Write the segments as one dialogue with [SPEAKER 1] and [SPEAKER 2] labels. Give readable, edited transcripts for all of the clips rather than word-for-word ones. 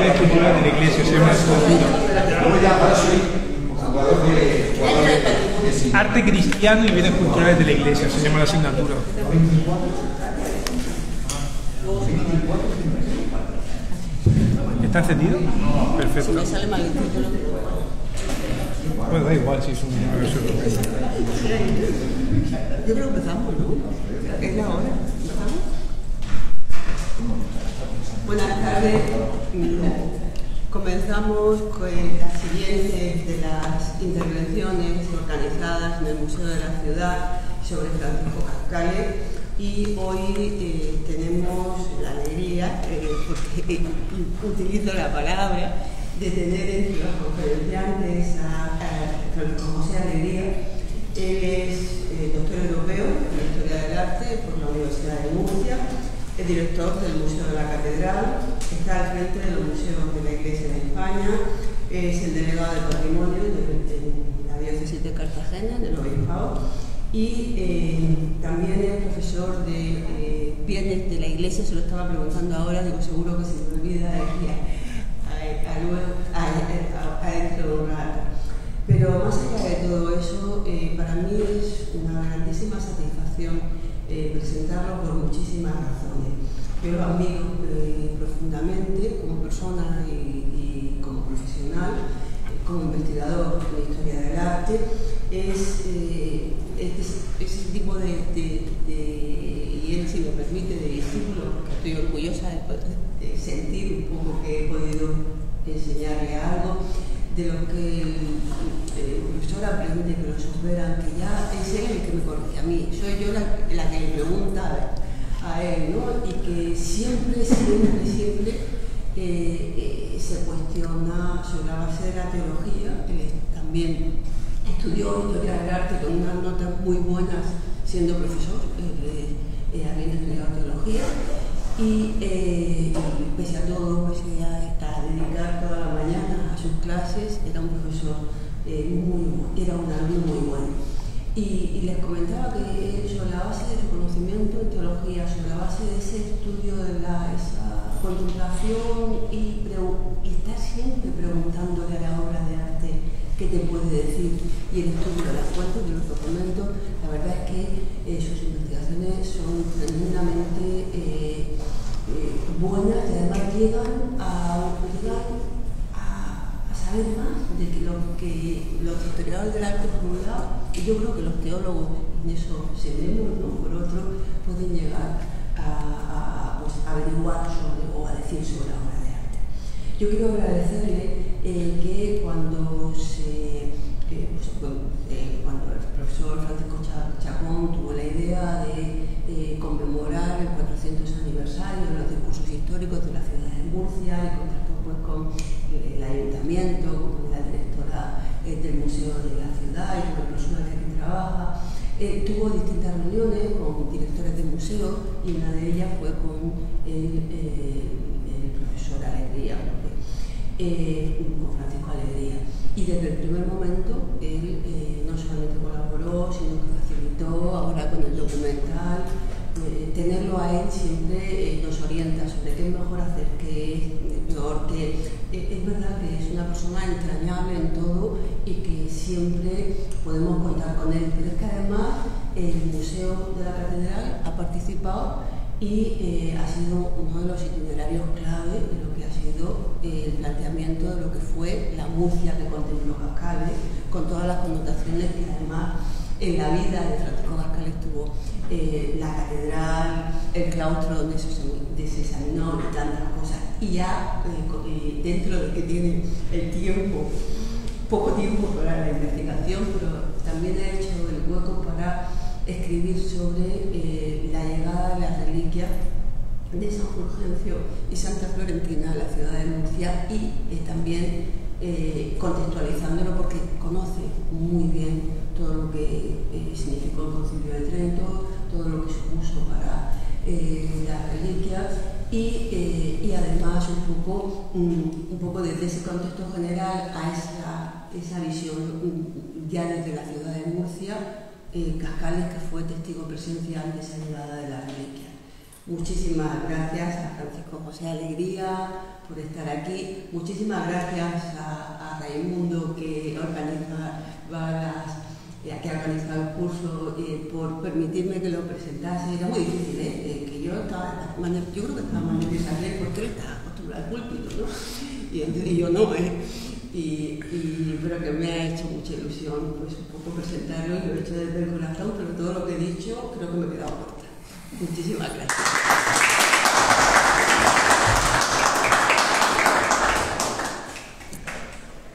[SPEAKER 1] bienes culturales de la iglesia, se llama la asignatura. Arte cristiano y bienes culturales de la iglesia, se llama la asignatura. ¿Está encendido? Perfecto.
[SPEAKER 2] Si me sale mal el título.
[SPEAKER 1] Bueno, da igual si es una versión.
[SPEAKER 2] Yo creo que empezamos, ¿no? Es la hora. ¿Empezamos? Buenas tardes. Comenzamos con las siguientes de las intervenciones organizadas en el Museo de la Ciudad sobre Francisco Cascales. Y hoy tenemos la alegría, porque utilizo la palabra, de tener entre los conferenciantes a Francisco José Alegría. Él es doctor europeo en Historia del Arte por la Universidad de Murcia, es director del Museo de la Catedral, está al frente de los museos de la Iglesia de España, es el delegado de Patrimonio de la Diócesis de Cartagena, en el Obispado, y también es profesor de bienes de la Iglesia. Se lo estaba preguntando ahora, digo, seguro que se me olvida de aquí a dentro de un rato. Pero más allá de todo eso, para mí es una grandísima satisfacción presentarlo por muchísimas razones. Yo lo admiro profundamente como persona y como profesional, como investigador de historia del arte. Es ese tipo y él, si me permite, de discípulo, porque estoy orgullosa de sentir un poco que he podido enseñarle algo de lo que el profesor aprende, que lo superan, que ya es él el que me corrige a mí, soy yo la que le pregunta a él, ¿no? Y que siempre se cuestiona sobre la base de la teología. Él también estudió historia del arte con unas notas muy buenas siendo profesor, habiendo estudiado teología, y pese a todo, pese a dedicar toda la mañana a sus clases, era un profesor era un alumno muy bueno. Y les comentaba que sobre la base de su conocimiento en teología, sobre la base de ese estudio de esa contemplación y estar siempre preguntándole a la obra de arte qué te puede decir, y el estudio de las fuentes, de los documentos, la verdad es que sus investigaciones son tremendamente buenas, y además llegan a saber más de que los historiadores del arte, por un lado, y yo creo que los teólogos en eso seremos, ¿no? Por otro, pueden llegar a averiguar sobre o a decir sobre la obra de arte. Yo quiero agradecerle que cuando el profesor Francisco Chacón tuvo la idea de conmemorar el 400 aniversario de los discursos históricos de la ciudad de Murcia, y contactó pues con el ayuntamiento, con la directora del Museo de la Ciudad y con la persona que aquí trabaja, tuvo distintas reuniones con directores de museos, y una de ellas fue con el profesor Alegría, con Francisco Alegría. Y desde el primer momento él no solamente colaboró, sino que facilitó, ahora con el documental, tenerlo a él siempre nos orienta sobre qué es mejor hacer, qué es peor, que es verdad que es una persona entrañable en todo y que siempre podemos contar con él. Pero es que además el Museo de la Catedral ha participado y ha sido uno de los itinerarios clave de lo que ha sido el planteamiento de lo que fue la Murcia que contempló Cascales, con todas las connotaciones que además en la vida de Francisco Cascales tuvo la catedral, el claustro donde se examinó y tantas cosas. Y ya dentro de que tiene el tiempo, poco tiempo para la investigación, pero también ha hecho el hueco para escribir sobre la llegada de las reliquias de San Fulgencio y Santa Florentina a la ciudad de Murcia, y también contextualizándolo porque conoce muy bien todo lo que significó el Concilio de Trento, todo lo que supuso para las reliquias, y además un poco desde ese contexto general a esa visión ya desde la ciudad de Murcia, Cascales, que fue testigo presencial de esa llegada de las reliquias. Muchísimas gracias a Francisco José Alegría por estar aquí. Muchísimas gracias a Raimundo que organiza el curso, por permitirme que lo presentase. Era muy difícil, que yo creo que estaba más nerviosa porque él está acostumbrado al púlpito, ¿no? Y yo no, pero que me ha hecho mucha ilusión pues un poco presentarlo, y lo he hecho desde el corazón, pero todo lo que he dicho creo que me he quedado corta. Muchísimas gracias.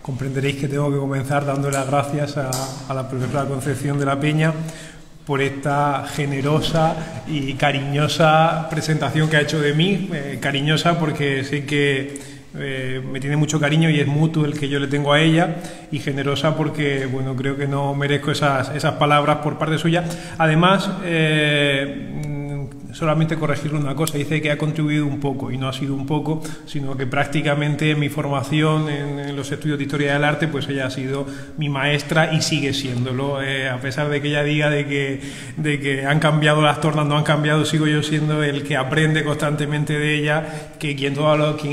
[SPEAKER 1] Comprenderéis que tengo que comenzar dando las gracias a la profesora Concepción de la Peña por esta generosa y cariñosa presentación que ha hecho de mí. Cariñosa porque sé que me tiene mucho cariño y es mutuo el que yo le tengo a ella, y generosa porque, bueno, creo que no merezco esas palabras por parte suya. Además, solamente corregirle una cosa, dice que ha contribuido un poco, y no ha sido un poco, sino que prácticamente mi formación en los estudios de Historia del Arte, pues ella ha sido mi maestra y sigue siéndolo, a pesar de que ella diga de que han cambiado las tornas, no han cambiado, sigo yo siendo el que aprende constantemente de ella, que quien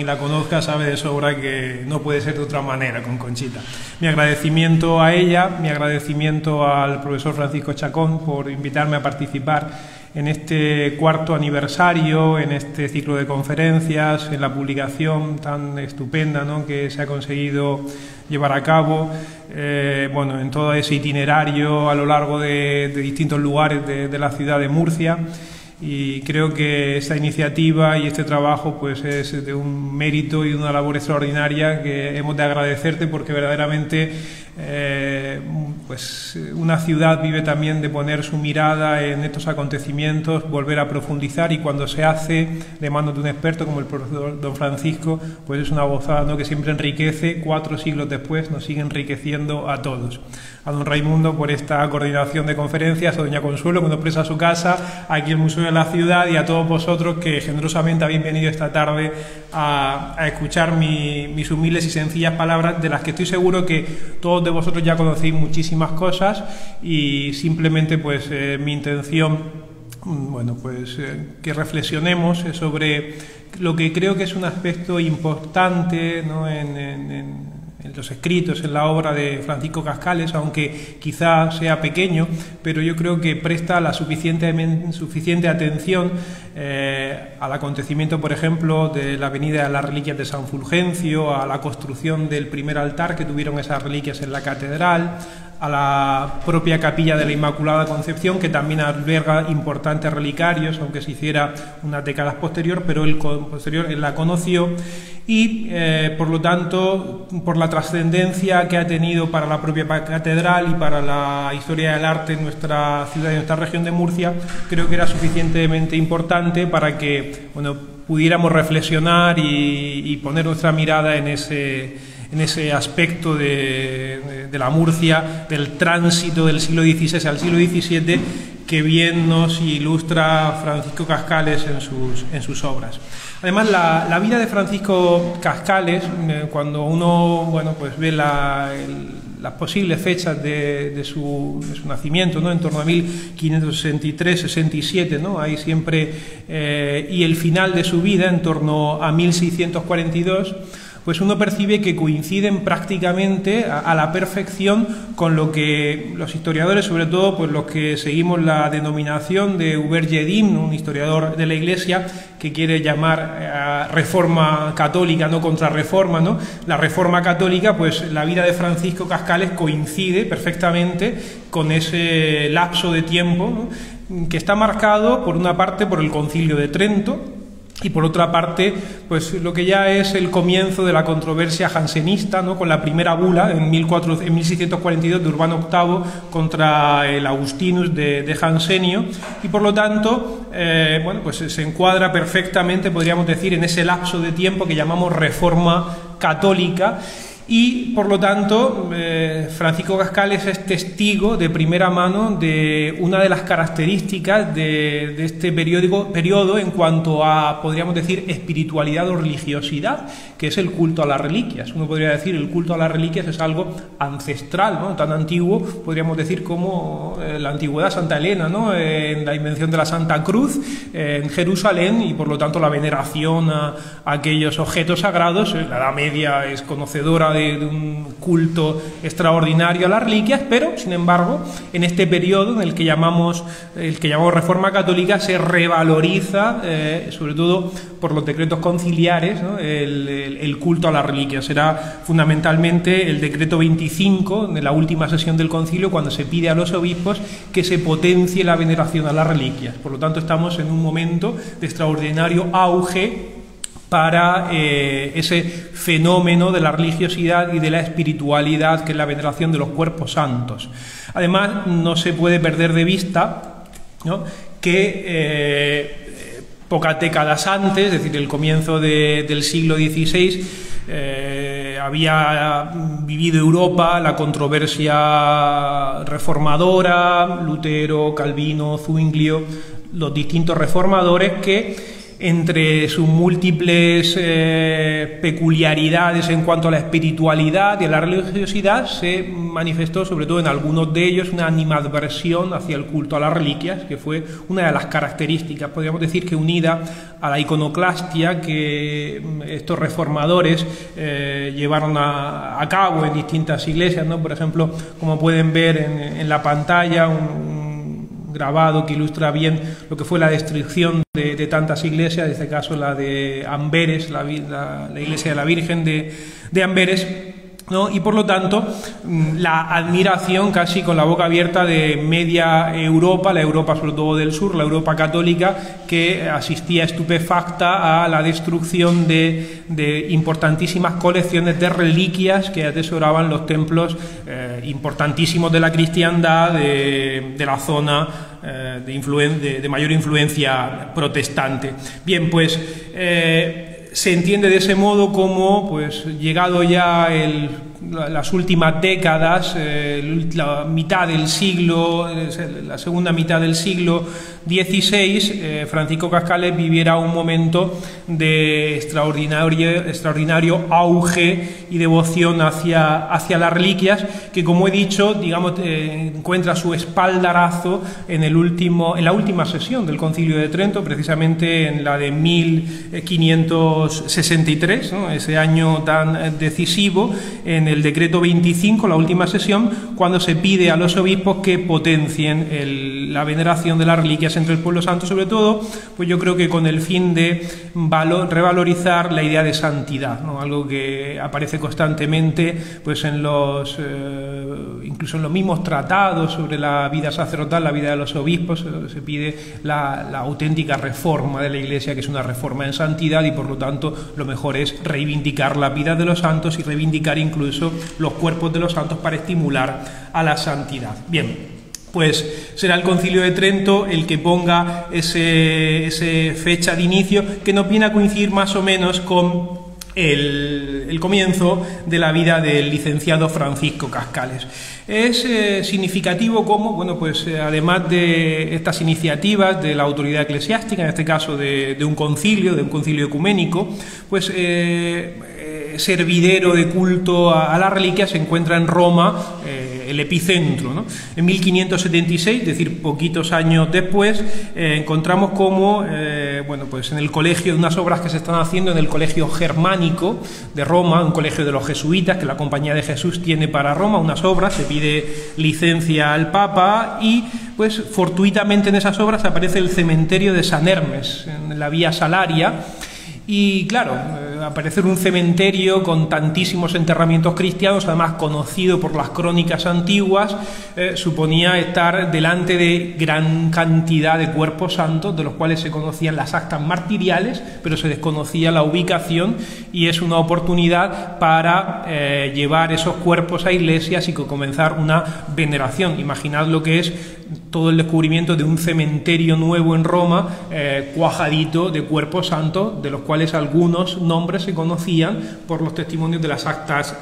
[SPEAKER 1] la conozca sabe de sobra que no puede ser de otra manera con Conchita. Mi agradecimiento a ella, mi agradecimiento al profesor Francisco Chacón por invitarme a participar en este cuarto aniversario, en este ciclo de conferencias, en la publicación tan estupenda, ¿no?, que se ha conseguido llevar a cabo, bueno, en todo ese itinerario a lo largo de distintos lugares de la ciudad de Murcia. Y creo que esta iniciativa y este trabajo pues es de un mérito y de una labor extraordinaria que hemos de agradecerte, porque verdaderamente pues una ciudad vive también de poner su mirada en estos acontecimientos, volver a profundizar, y cuando se hace de manos de un experto como el profesor don Francisco, pues es una gozada, ¿no?, que siempre enriquece. 4 siglos después nos sigue enriqueciendo a todos. A don Raimundo por esta coordinación de conferencias, a doña Consuelo que nos presta su casa, aquí el Museo de la Ciudad, y a todos vosotros que generosamente habéis venido esta tarde a escuchar mis humildes y sencillas palabras, de las que estoy seguro que todos de vosotros ya conocéis muchísimas cosas, y simplemente pues mi intención, bueno, pues que reflexionemos sobre lo que creo que es un aspecto importante, ¿no?, en los escritos, en la obra de Francisco Cascales, aunque quizá sea pequeño, pero yo creo que presta la suficiente atención al acontecimiento, por ejemplo, de la Avenida de las Reliquias de San Fulgencio, a la construcción del primer altar que tuvieron esas reliquias en la catedral, a la propia capilla de la Inmaculada Concepción, que también alberga importantes relicarios, aunque se hiciera unas décadas posterior, pero él la conoció, y por lo tanto, por la trascendencia que ha tenido para la propia catedral y para la historia del arte en nuestra ciudad y en nuestra región de Murcia, creo que era suficientemente importante para que, bueno, pudiéramos reflexionar y poner nuestra mirada en ese aspecto de la Murcia, del tránsito del siglo XVI al siglo XVII, que bien nos ilustra Francisco Cascales en sus obras. Además, la vida de Francisco Cascales, cuando uno, bueno, pues ve las posibles fechas de su nacimiento, ¿no?, en torno a 1563-67, ¿no?, hay siempre, y el final de su vida en torno a 1642, pues uno percibe que coinciden prácticamente a la perfección con lo que los historiadores, sobre todo pues los que seguimos la denominación de Hubert Yedim, un historiador de la Iglesia, que quiere llamar reforma católica, no contrarreforma, ¿no? La reforma católica, pues la vida de Francisco Cascales coincide perfectamente con ese lapso de tiempo, ¿no?, que está marcado por una parte por el Concilio de Trento, y por otra parte, pues lo que ya es el comienzo de la controversia jansenista, ¿no?, con la primera bula en 1642 de Urbano VIII contra el Augustinus de Jansenio, y por lo tanto, bueno, pues se encuadra perfectamente, podríamos decir, en ese lapso de tiempo que llamamos reforma católica. Y por lo tanto Francisco Cascales es testigo de primera mano de una de las características de este periodo en cuanto a, podríamos decir, espiritualidad o religiosidad, que es el culto a las reliquias. Uno podría decir el culto a las reliquias es algo ancestral, ¿no? Tan antiguo, podríamos decir, como la antigüedad, Santa Elena, ¿no? En la invención de la Santa Cruz en Jerusalén, y por lo tanto la veneración a aquellos objetos sagrados. La Edad Media es conocedora de un culto extraordinario a las reliquias, pero sin embargo en este periodo en el que llamamos Reforma Católica se revaloriza, sobre todo por los decretos conciliares, ¿no? el culto a las reliquias. Será fundamentalmente el decreto 25 de la última sesión del concilio cuando se pide a los obispos que se potencie la veneración a las reliquias. Por lo tanto, estamos en un momento de extraordinario auge para ese fenómeno de la religiosidad y de la espiritualidad, que es la veneración de los cuerpos santos. Además, no se puede perder de vista, ¿no?, que pocas décadas antes, es decir, el comienzo del siglo XVI, había vivido Europa la controversia reformadora, Lutero, Calvino, Zwinglio, los distintos reformadores que, entre sus múltiples peculiaridades en cuanto a la espiritualidad y a la religiosidad, se manifestó sobre todo en algunos de ellos una animadversión hacia el culto a las reliquias, que fue una de las características, podríamos decir, que unida a la iconoclastia que estos reformadores llevaron a cabo en distintas iglesias, ¿no? Por ejemplo, como pueden ver en la pantalla, un grabado que ilustra bien lo que fue la destrucción de tantas iglesias, en este caso la de Amberes, la iglesia de la Virgen de Amberes, ¿no? Y por lo tanto la admiración casi con la boca abierta de media Europa, la Europa sobre todo del sur, la Europa católica, que asistía estupefacta a la destrucción de importantísimas colecciones de reliquias que atesoraban los templos importantísimos de la cristiandad de la zona de mayor influencia protestante. Bien, pues se entiende de ese modo como, pues, llegado ya las últimas décadas, la mitad del siglo, la segunda mitad del siglo XVI, Francisco Cascales viviera un momento de extraordinario auge y devoción hacia las reliquias, que, como he dicho, digamos, encuentra su espaldarazo en la última sesión del Concilio de Trento, precisamente en la de 1563, ¿no?, ese año tan decisivo, en el decreto 25, la última sesión, cuando se pide a los obispos que potencien la veneración de las reliquias entre el pueblo santo, sobre todo, pues yo creo que con el fin de revalorizar la idea de santidad, ¿no?, algo que aparece constantemente, pues incluso en los mismos tratados sobre la vida sacerdotal, la vida de los obispos, se pide la auténtica reforma de la Iglesia, que es una reforma en santidad, y por lo tanto lo mejor es reivindicar la vida de los santos y reivindicar incluso los cuerpos de los santos para estimular a la santidad. Bien, pues será el Concilio de Trento el que ponga ese fecha de inicio, que nos viene a coincidir más o menos con el comienzo de la vida del licenciado Francisco Cascales. Es significativo como, bueno, pues además de estas iniciativas de la autoridad eclesiástica, en este caso de un concilio ecuménico, pues servidero de culto a la reliquia, se encuentra en Roma el epicentro, ¿no? En 1576, es decir, poquitos años después, encontramos como, bueno, pues en el colegio, de unas obras que se están haciendo en el Colegio Germánico de Roma, un colegio de los jesuitas que la Compañía de Jesús tiene para Roma, unas obras, se pide licencia al Papa y, pues, fortuitamente en esas obras aparece el cementerio de San Hermes, en la Vía Salaria. Y claro, aparecer un cementerio con tantísimos enterramientos cristianos, además conocido por las crónicas antiguas, suponía estar delante de gran cantidad de cuerpos santos, de los cuales se conocían las actas martiriales, pero se desconocía la ubicación, y es una oportunidad para llevar esos cuerpos a iglesias y comenzar una veneración. Imaginad lo que es todo el descubrimiento de un cementerio nuevo en Roma, cuajadito de cuerpos santos, de los cuales algunos nombres se conocían por los testimonios de las actas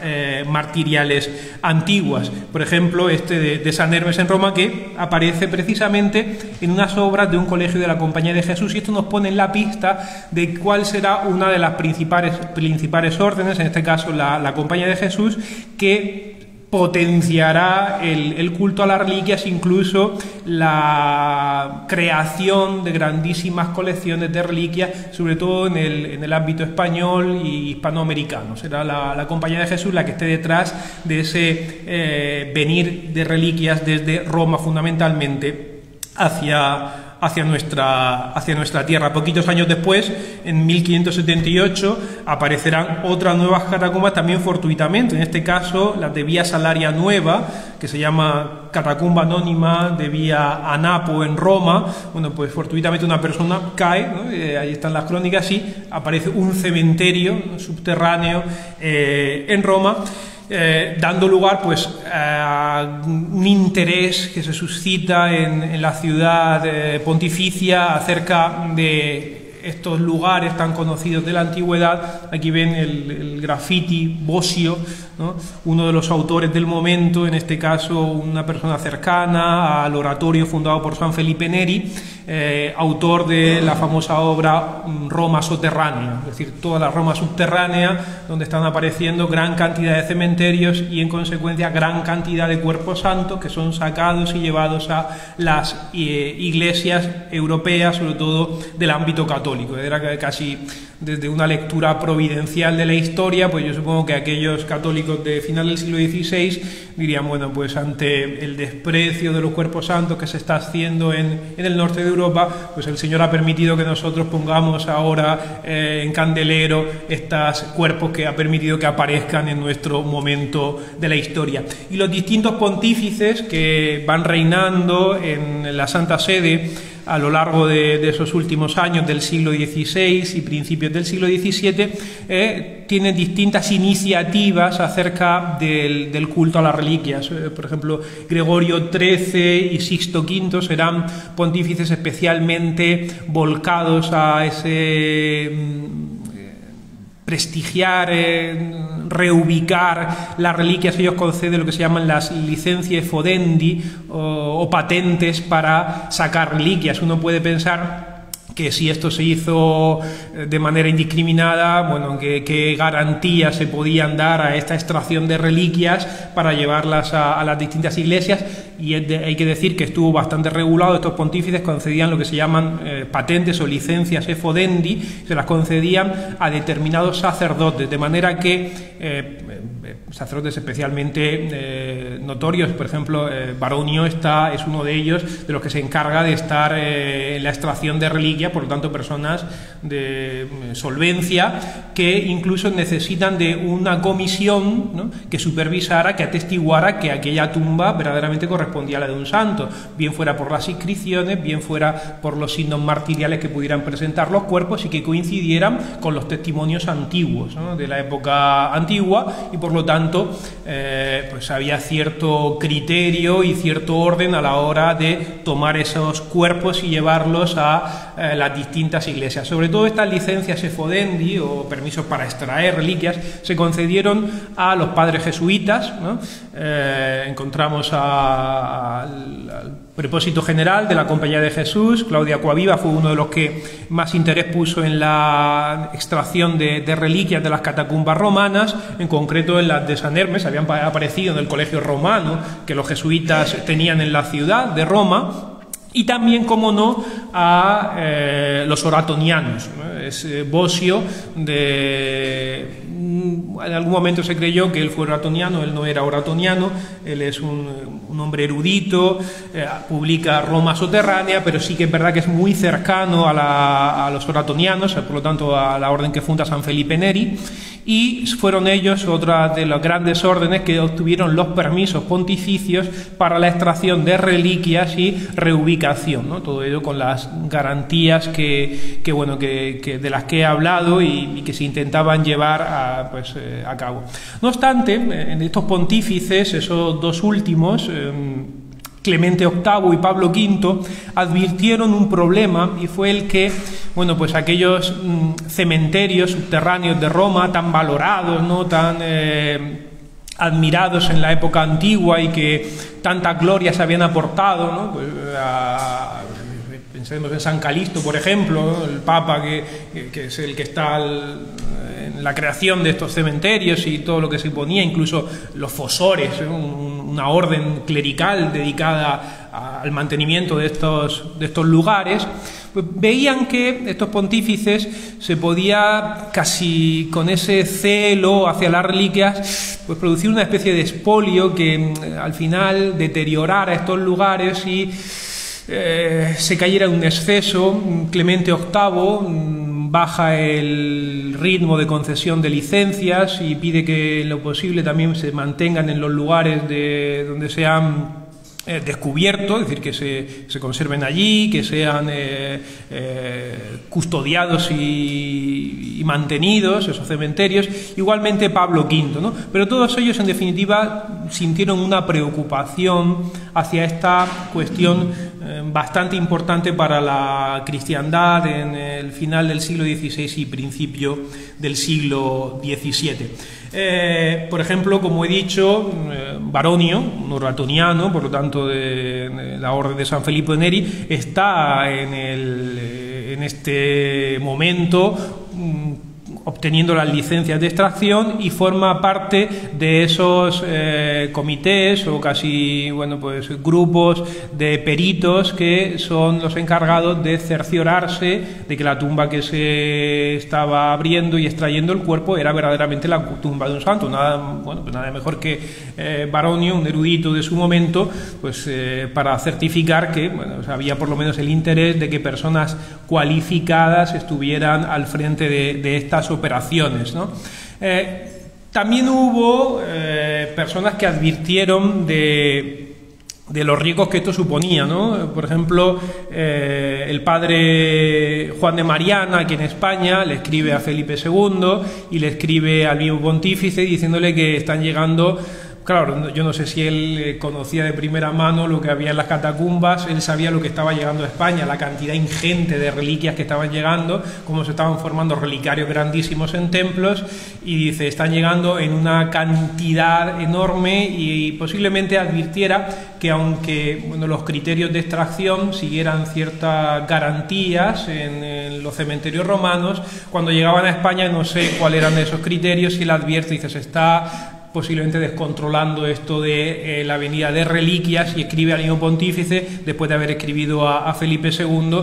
[SPEAKER 1] martiriales antiguas. Por ejemplo, este de San Hermes en Roma, que aparece precisamente en unas obras de un colegio de la Compañía de Jesús, y esto nos pone en la pista de cuál será una de las principales órdenes, en este caso la Compañía de Jesús, que potenciará el culto a las reliquias, incluso la creación de grandísimas colecciones de reliquias, sobre todo en el ámbito español y hispanoamericano. Será la Compañía de Jesús la que esté detrás de ese venir de reliquias desde Roma, fundamentalmente, hacia nuestra tierra. Poquitos años después, en 1578, aparecerán otras nuevas catacumbas, también fortuitamente, en este caso las de Vía Salaria Nueva, que se llama Catacumba Anónima de Vía Anapo en Roma. Bueno, pues fortuitamente una persona cae, ¿no? Ahí están las crónicas, y aparece un cementerio subterráneo en Roma, dando lugar pues a un interés que se suscita en la ciudad pontificia acerca de estos lugares tan conocidos de la antigüedad. Aquí ven el graffiti Bosio, ¿no? Uno de los autores del momento, en este caso una persona cercana al oratorio fundado por San Felipe Neri, autor de la famosa obra Roma Soterránea, es decir, toda la Roma subterránea, donde están apareciendo gran cantidad de cementerios y en consecuencia gran cantidad de cuerpos santos que son sacados y llevados a las iglesias europeas, sobre todo del ámbito católico. Era casi desde una lectura providencial de la historia, pues yo supongo que aquellos católicos de final del siglo XVI dirían, bueno, pues ante el desprecio de los cuerpos santos que se está haciendo en el norte de Europa, pues el Señor ha permitido que nosotros pongamos ahora en candelero estos cuerpos que ha permitido que aparezcan en nuestro momento de la historia. Y los distintos pontífices que van reinando en la Santa Sede a lo largo de esos últimos años del siglo XVI y principios del siglo XVII, tienen distintas iniciativas acerca del culto a las reliquias. Por ejemplo, Gregorio XIII y Sixto V serán pontífices especialmente volcados a ese prestigiar, reubicar las reliquias. Ellos conceden lo que se llaman las licenciae fodendi o patentes para sacar reliquias. Uno puede pensar que si esto se hizo de manera indiscriminada, bueno, qué garantías se podían dar a esta extracción de reliquias para llevarlas a las distintas iglesias, y hay que decir que estuvo bastante regulado. Estos pontífices concedían lo que se llaman patentes o licencias fodendi, se las concedían a determinados sacerdotes, de manera que sacerdotes especialmente notorios, por ejemplo, Baronio es uno de ellos, de los que se encarga de estar en la extracción de reliquias, por lo tanto personas de solvencia que incluso necesitan de una comisión, ¿no?, que supervisara, que atestiguara que aquella tumba verdaderamente correspondía a la de un santo, bien fuera por las inscripciones, bien fuera por los signos martiriales que pudieran presentar los cuerpos y que coincidieran con los testimonios antiguos, ¿no?, de la época antigua, y por lo tanto pues había cierto criterio y cierto orden a la hora de tomar esos cuerpos y llevarlos a las distintas iglesias. Sobre todo estas licencias fodendi o permisos para extraer reliquias se concedieron a los padres jesuitas, ¿no? Encontramos al prepósito general de la Compañía de Jesús, Claudio Acquaviva, fue uno de los que más interés puso en la extracción de reliquias de las catacumbas romanas, en concreto en las de San Hermes. Habían aparecido en el colegio romano que los jesuitas tenían en la ciudad de Roma. Y también, como no, a los oratonianos, ¿no? Es Bosio, en algún momento se creyó que él fue oratoniano, él no era oratoniano, él es un hombre erudito, publica Roma Soterránea, pero sí que es verdad que es muy cercano a los oratonianos, por lo tanto a la orden que funda San Felipe Neri, y fueron ellos otra de las grandes órdenes que obtuvieron los permisos pontificios para la extracción de reliquias y reubicación, ¿no? Todo ello con las garantías que de las que he hablado y que se intentaban llevar a cabo. No obstante, en estos pontífices, esos dos últimos, Clemente VIII y Pablo V advirtieron un problema, y fue el que, bueno, pues aquellos cementerios subterráneos de Roma tan valorados, ¿no?, tan admirados en la época antigua y que tanta gloria se habían aportado, ¿no?, pues pensemos en San Calixto, por ejemplo, ¿no?, el Papa que es el que está en la creación de estos cementerios y todo lo que se ponía, incluso los fosores, una orden clerical dedicada al mantenimiento de estos lugares, pues veían que estos pontífices se podía, casi con ese celo hacia las reliquias, pues producir una especie de expolio que al final deteriorara estos lugares y se cayera en un exceso. Clemente VIII baja el ritmo de concesión de licencias y pide que en lo posible también se mantengan en los lugares donde se han descubierto, es decir, que se conserven allí, que sean custodiados y mantenidos esos cementerios. Igualmente Pablo V, ¿no? Pero todos ellos, en definitiva, sintieron una preocupación hacia esta cuestión bastante importante para la cristiandad en el final del siglo XVI y principio del siglo XVII. Por ejemplo, como he dicho, Baronio, un oratoniano, por lo tanto de la Orden de San Felipe Neri, está en este momento obteniendo las licencias de extracción y forma parte de esos comités o casi, bueno, pues grupos de peritos que son los encargados de cerciorarse de que la tumba que se estaba abriendo y extrayendo el cuerpo era verdaderamente la tumba de un santo. Pues nada mejor que Baronio, un erudito de su momento, pues para certificar que, bueno, había por lo menos el interés de que personas cualificadas estuvieran al frente de estas operaciones, ¿no? También hubo personas que advirtieron de los riesgos que esto suponía, ¿no? Por ejemplo, el padre Juan de Mariana, aquí en España, le escribe a Felipe II y le escribe al mismo pontífice diciéndole que están llegando. Claro, yo no sé si él conocía de primera mano lo que había en las catacumbas, él sabía lo que estaba llegando a España, la cantidad ingente de reliquias que estaban llegando, cómo se estaban formando relicarios grandísimos en templos, y dice, están llegando en una cantidad enorme, y posiblemente advirtiera que aunque, bueno, los criterios de extracción siguieran ciertas garantías en los cementerios romanos, cuando llegaban a España no sé cuáles eran esos criterios, y él advierte, dice, se está posiblemente descontrolando esto de la venida de reliquias, y escribe al mismo pontífice después de haber escribido a Felipe II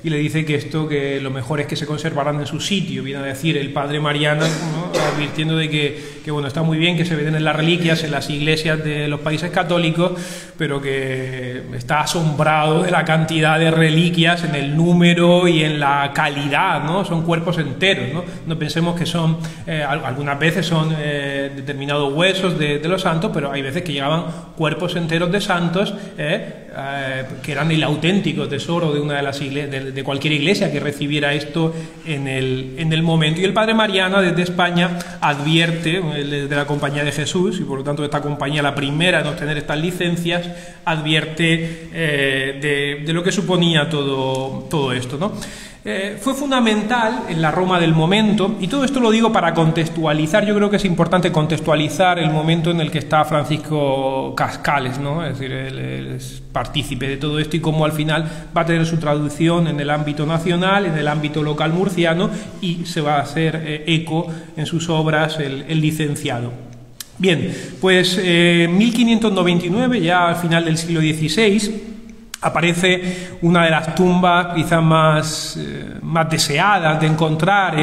[SPEAKER 1] y le dice que lo mejor es que se conservaran en su sitio. Viene a decir el padre Mariana, ¿no?, advirtiendo de que bueno, está muy bien que se veneren las reliquias en las iglesias de los países católicos, pero que está asombrado de la cantidad de reliquias en el número y en la calidad, ¿no? Son cuerpos enteros, ¿no? No pensemos que son, algunas veces son determinados huesos de los santos, pero hay veces que llegaban cuerpos enteros de santos que eran el auténtico tesoro de una de las iglesias, de cualquier iglesia que recibiera esto en el momento. Y el padre Mariana desde España advierte, de la Compañía de Jesús, y por lo tanto esta compañía, la primera en obtener estas licencias, advierte de lo que suponía todo esto, ¿no? Fue fundamental en la Roma del momento, y todo esto lo digo para contextualizar. Yo creo que es importante contextualizar el momento en el que está Francisco Cascales, ¿no? Es decir, él es partícipe de todo esto y cómo al final va a tener su traducción en el ámbito nacional, en el ámbito local murciano, y se va a hacer eco en sus obras el licenciado. Bien, pues en 1599, ya al final del siglo XVI, aparece una de las tumbas quizás más deseadas de encontrar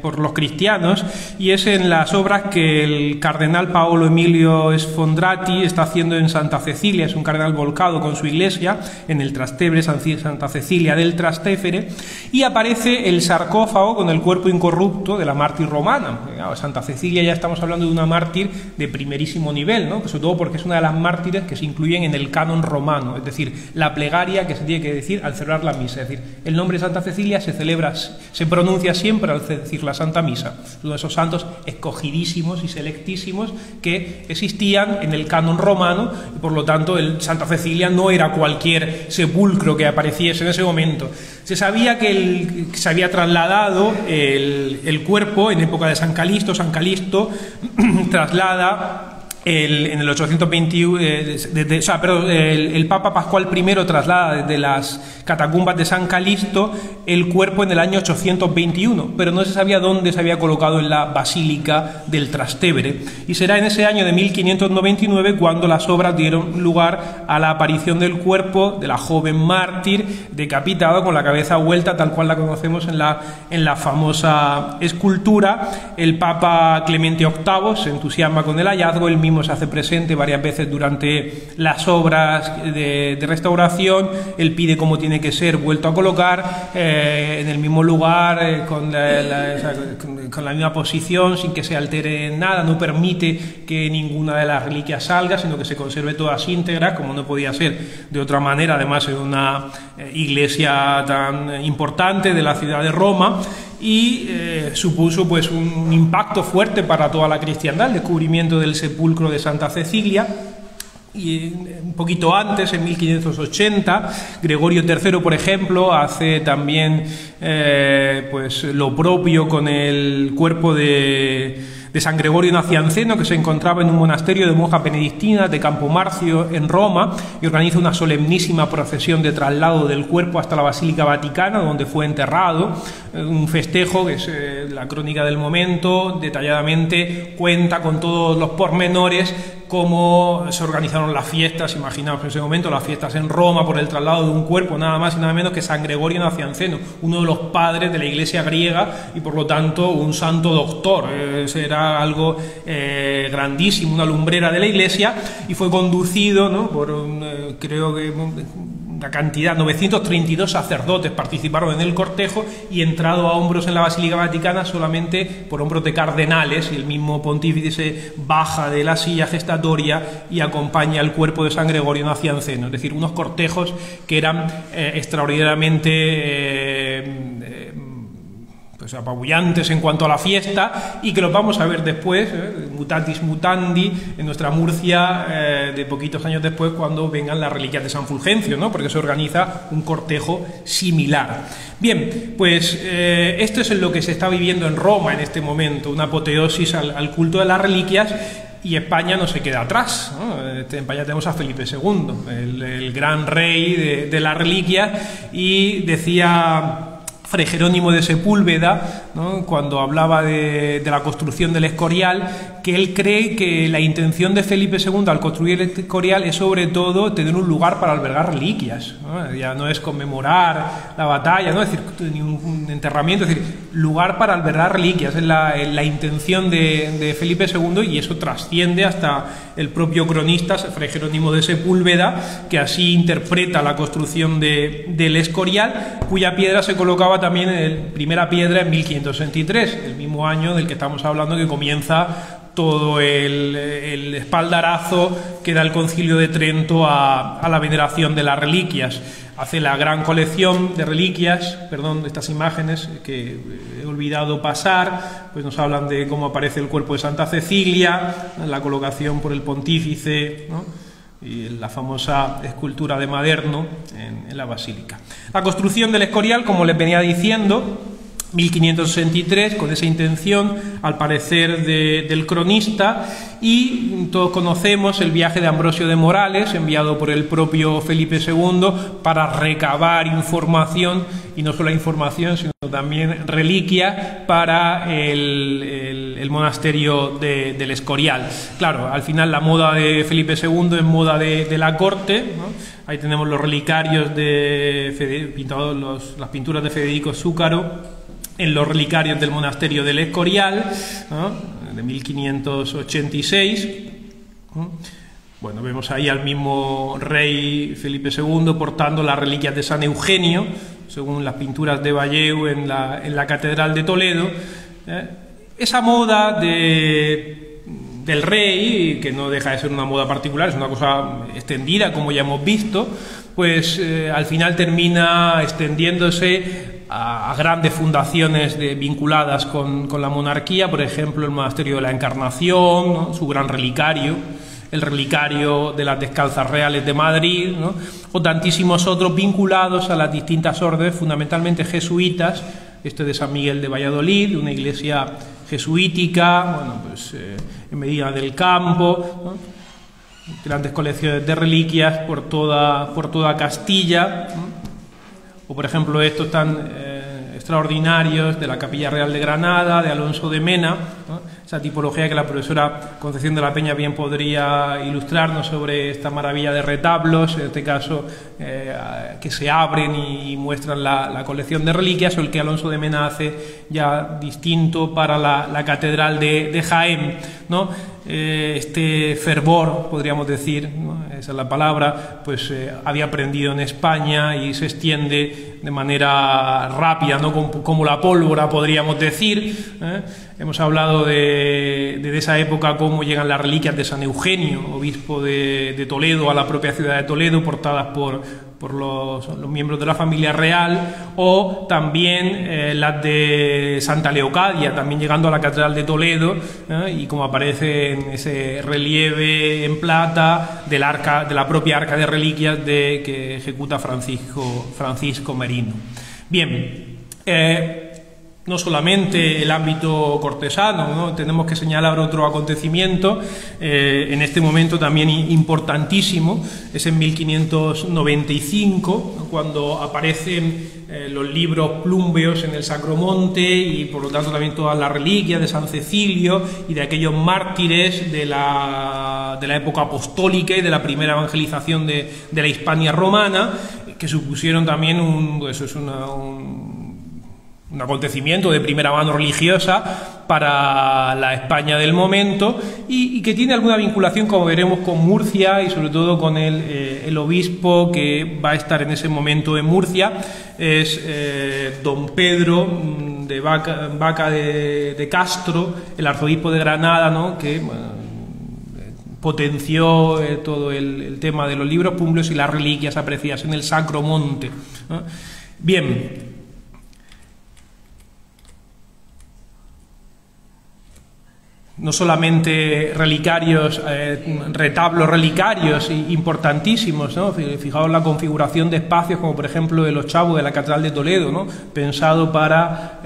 [SPEAKER 1] por los cristianos, y es en las obras que el cardenal Paolo Emilio Sfondrati está haciendo en Santa Cecilia. Es un cardenal volcado con su iglesia en el Trastevere, Santa Cecilia del Trastevere, y aparece el sarcófago con el cuerpo incorrupto de la mártir romana. Santa Cecilia, ya estamos hablando de una mártir de primerísimo nivel, ¿no? Sobre todo porque es una de las mártires que se incluyen en el canon romano, es decir, la plegaria que se tiene que decir al celebrar la misa. Es decir, el nombre de Santa Cecilia se pronuncia siempre al decir la Santa Misa. Uno de esos santos escogidísimos y selectísimos que existían en el canon romano, y por lo tanto el Santa Cecilia no era cualquier sepulcro que apareciese en ese momento. Se sabía que se había trasladado el cuerpo en época de San Calixto. San Calixto traslada en el 821, el Papa Pascual I traslada desde las catacumbas de San Calixto el cuerpo en el año 821, pero no se sabía dónde se había colocado en la Basílica del Trastevere, y será en ese año de 1599 cuando las obras dieron lugar a la aparición del cuerpo de la joven mártir decapitada con la cabeza vuelta, tal cual la conocemos en la famosa escultura. El Papa Clemente VIII se entusiasma con el hallazgo, él mismo se hace presente varias veces durante las obras de restauración. Él pide cómo tiene que ser vuelto a colocar en el mismo lugar, con la misma posición, sin que se altere nada. No permite que ninguna de las reliquias salga, sino que se conserve todas íntegras, como no podía ser de otra manera, además en una iglesia tan importante de la ciudad de Roma. Y supuso pues un impacto fuerte para toda la cristiandad el descubrimiento del sepulcro de Santa Cecilia. Y un poquito antes, en 1580, Gregorio III, por ejemplo, hace también pues lo propio con el cuerpo de San Gregorio Nacianceno, que se encontraba en un monasterio de monjas benedictinas de Campomarcio en Roma, y organiza una solemnísima procesión de traslado del cuerpo hasta la Basílica Vaticana, donde fue enterrado. Un festejo que es la crónica del momento, detalladamente cuenta con todos los pormenores cómo se organizaron las fiestas. Imaginaos en ese momento las fiestas en Roma por el traslado de un cuerpo, nada más y nada menos que San Gregorio Nacianceno, uno de los padres de la Iglesia griega y por lo tanto un santo doctor. Era algo grandísimo, una lumbrera de la Iglesia, y fue conducido, ¿no?, por creo que una cantidad, 932 sacerdotes participaron en el cortejo, y entrado a hombros en la Basílica Vaticana solamente por hombros de cardenales, y el mismo pontífice baja de la silla gestatoria y acompaña el cuerpo de San Gregorio Nacianceno. Es decir, unos cortejos que eran extraordinariamente pues apabullantes en cuanto a la fiesta, y que los vamos a ver después, mutatis mutandi, en nuestra Murcia, de poquitos años después, cuando vengan las reliquias de San Fulgencio, ¿no?, porque se organiza un cortejo similar. Bien, pues esto es lo que se está viviendo en Roma en este momento, una apoteosis al culto de las reliquias. Y España no se queda atrás, ¿no? En España tenemos a Felipe II, el gran rey de las reliquias, y decía Fray Jerónimo de Sepúlveda, ¿no?, cuando hablaba de la construcción del Escorial, que él cree que la intención de Felipe II al construir el Escorial es sobre todo tener un lugar para albergar reliquias, ¿no? Ya no es conmemorar la batalla, ¿no?, es decir, ni un enterramiento, es decir, lugar para albergar reliquias, es la intención de Felipe II, y eso trasciende hasta el propio cronista Fray Jerónimo de Sepúlveda, que así interpreta la construcción del Escorial, cuya piedra se colocaba también primera piedra en 1563, el mismo año del que estamos hablando, que comienza todo el espaldarazo que da el Concilio de Trento a la veneración de las reliquias. Hace la gran colección de reliquias, perdón, estas imágenes que he olvidado pasar, pues nos hablan de cómo aparece el cuerpo de Santa Cecilia, la colocación por el pontífice, ¿no?, y la famosa escultura de Maderno en la Basílica. La construcción del Escorial, como les venía diciendo, 1563, con esa intención, al parecer, del cronista, y todos conocemos el viaje de Ambrosio de Morales, enviado por el propio Felipe II, para recabar información, y no solo información, sino también reliquia para el monasterio del Escorial. Claro, al final la moda de Felipe II es moda de la corte, ¿no? Ahí tenemos los relicarios las pinturas de Federico Zúcaro en los relicarios del monasterio del Escorial, ¿no?, de 1586. Bueno, vemos ahí al mismo rey Felipe II portando las reliquias de San Eugenio, según las pinturas de Valleu en la Catedral de Toledo. Esa moda del rey, que no deja de ser una moda particular, es una cosa extendida, como ya hemos visto, pues al final termina extendiéndose a grandes fundaciones vinculadas con la monarquía, por ejemplo el Monasterio de la Encarnación, ¿no?, su gran relicario, el relicario de las Descalzas Reales de Madrid, ¿no?, o tantísimos otros vinculados a las distintas órdenes, fundamentalmente jesuitas, este de San Miguel de Valladolid, una iglesia jesuítica, bueno, pues en Medina del Campo, ¿no?, grandes colecciones de reliquias por toda Castilla, ¿no?, o por ejemplo estos tan extraordinarios de la Capilla Real de Granada, de Alonso de Mena, ¿no?, esa tipología que la profesora Concepción de la Peña bien podría ilustrarnos sobre esta maravilla de retablos, en este caso que se abren y muestran la colección de reliquias, o el que Alonso de Mena hace ya distinto para la Catedral de Jaén, ¿no? Este fervor, podríamos decir, ¿no?, esa es la palabra, pues había aprendido en España y se extiende de manera rápida, ¿no?, como la pólvora, podríamos decir. Hemos hablado de esa época, cómo llegan las reliquias de San Eugenio, obispo de Toledo, a la propia ciudad de Toledo, portadas por los miembros de la familia real, o también las de Santa Leocadia, también llegando a la Catedral de Toledo, y como aparece en ese relieve en plata de la propia arca de reliquias que ejecuta Francisco Merino. Bien, no solamente el ámbito cortesano, ¿no?, tenemos que señalar otro acontecimiento, en este momento también importantísimo, es en 1595, cuando aparecen los libros plúmbeos en el Sacromonte y por lo tanto también todas las reliquias de San Cecilio y de aquellos mártires de la época apostólica y de la primera evangelización de la Hispania romana, que supusieron también un acontecimiento de primera mano religiosa para la España del momento y que tiene alguna vinculación, como veremos, con Murcia y sobre todo con el obispo que va a estar en ese momento en Murcia, es don Pedro de Vaca de Castro, el arzobispo de Granada, ¿no?, que potenció todo el tema de los libros plúmbeos y las reliquias apreciadas en el Sacromonte, ¿no? Bien, no solamente relicarios, retablos relicarios importantísimos, ¿no? Fijaos la configuración de espacios como por ejemplo el ochavo de la Catedral de Toledo, ¿no?, pensado para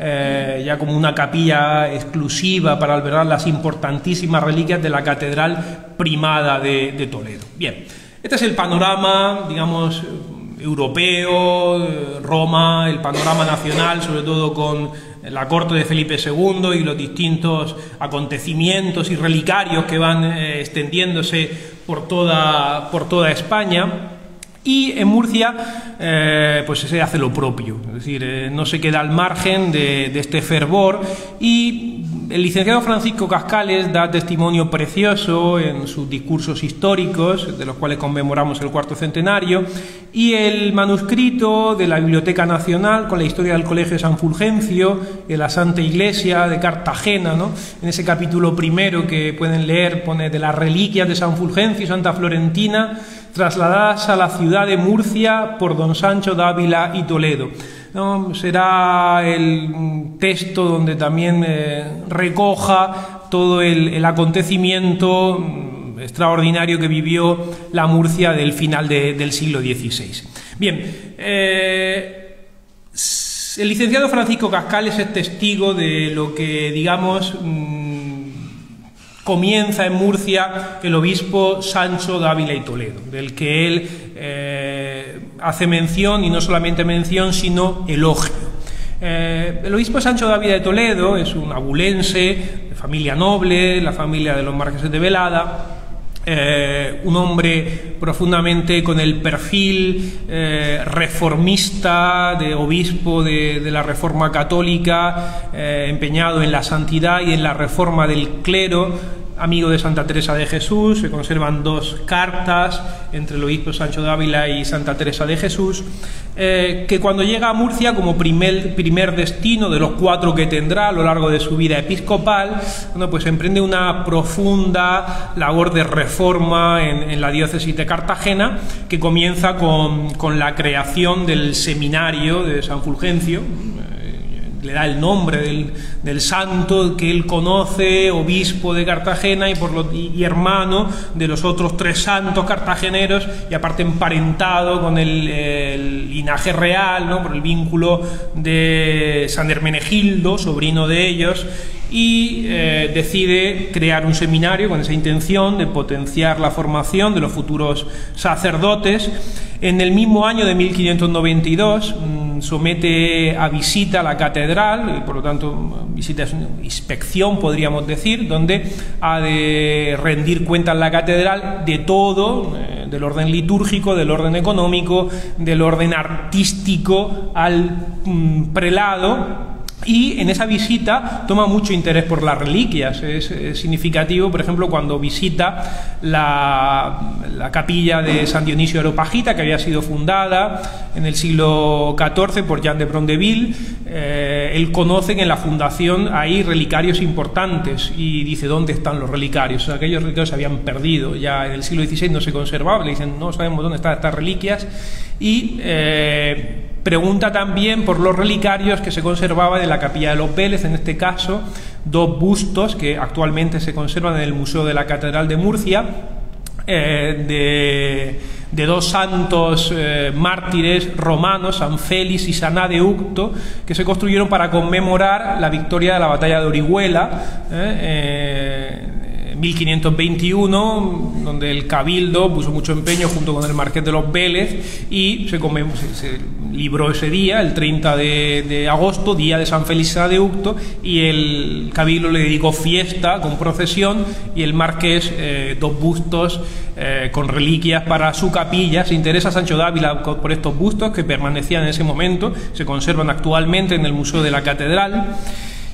[SPEAKER 1] ya como una capilla exclusiva para albergar las importantísimas reliquias de la Catedral Primada de Toledo. Bien, este es el panorama, digamos, europeo, Roma, el panorama nacional, sobre todo con la corte de Felipe II y los distintos acontecimientos y relicarios que van extendiéndose por toda España. Y en Murcia pues se hace lo propio, es decir, no se queda al margen de este fervor, y el licenciado Francisco Cascales da testimonio precioso en sus discursos históricos, de los cuales conmemoramos el cuarto centenario, y el manuscrito de la Biblioteca Nacional con la historia del Colegio de San Fulgencio, de la Santa Iglesia de Cartagena, ¿no?, en ese capítulo primero que pueden leer, pone: de las reliquias de San Fulgencio y Santa Florentina, trasladadas a la ciudad de Murcia por don Sancho de Ávila y Toledo, ¿no? Será el texto donde también recoja todo el acontecimiento extraordinario que vivió la Murcia del final del siglo XVI. Bien, el licenciado Francisco Cascales es testigo de lo que, digamos, comienza en Murcia el obispo Sancho de Ávila y Toledo, del que él hace mención, y no solamente mención, sino elogio. El obispo Sancho de Ávila de Toledo es un abulense, de familia noble, la familia de los marqueses de Velada, un hombre profundamente con el perfil reformista de obispo de la Reforma Católica, empeñado en la santidad y en la reforma del clero, amigo de Santa Teresa de Jesús. Se conservan 2 cartas entre el obispo Sancho de Ávila y Santa Teresa de Jesús, que cuando llega a Murcia como primer destino de los 4 que tendrá a lo largo de su vida episcopal, bueno, pues emprende una profunda labor de reforma en la diócesis de Cartagena, que comienza con la creación del seminario de San Fulgencio. Le da el nombre del santo que él conoce, obispo de Cartagena y hermano de los otros 3 santos cartageneros, y aparte emparentado con el linaje real, ¿no?, por el vínculo de San Hermenegildo, sobrino de ellos, y decide crear un seminario con esa intención de potenciar la formación de los futuros sacerdotes. En el mismo año de 1592 somete a visita a la catedral, y por lo tanto visita es una inspección, podríamos decir, donde ha de rendir cuentas la catedral de todo, del orden litúrgico, del orden económico, del orden artístico al prelado. Y en esa visita toma mucho interés por las reliquias. Es significativo, por ejemplo, cuando visita la capilla de San Dionisio de Areopagita, que había sido fundada en el siglo XIV por Jean de Brondeville. Él conoce que en la fundación hay relicarios importantes y dice: ¿dónde están los relicarios? O sea, aquellos relicarios se habían perdido, ya en el siglo XVI no se conservaban. Le dicen: no sabemos dónde están estas reliquias. Y pregunta también por los relicarios que se conservaban en la capilla de los Vélez, en este caso 2 bustos que actualmente se conservan en el Museo de la Catedral de Murcia, de 2 santos mártires romanos, San Félix y San Adeucto, que se construyeron para conmemorar la victoria de la batalla de Orihuela, 1521, donde el Cabildo puso mucho empeño junto con el Marqués de los Vélez, y se libró ese día, el 30 de agosto, día de San Félix Adeucto, y el Cabildo le dedicó fiesta con procesión, y el Marqués 2 bustos con reliquias para su capilla. Se interesa Sancho de Ávila por estos bustos que permanecían en ese momento, se conservan actualmente en el Museo de la Catedral.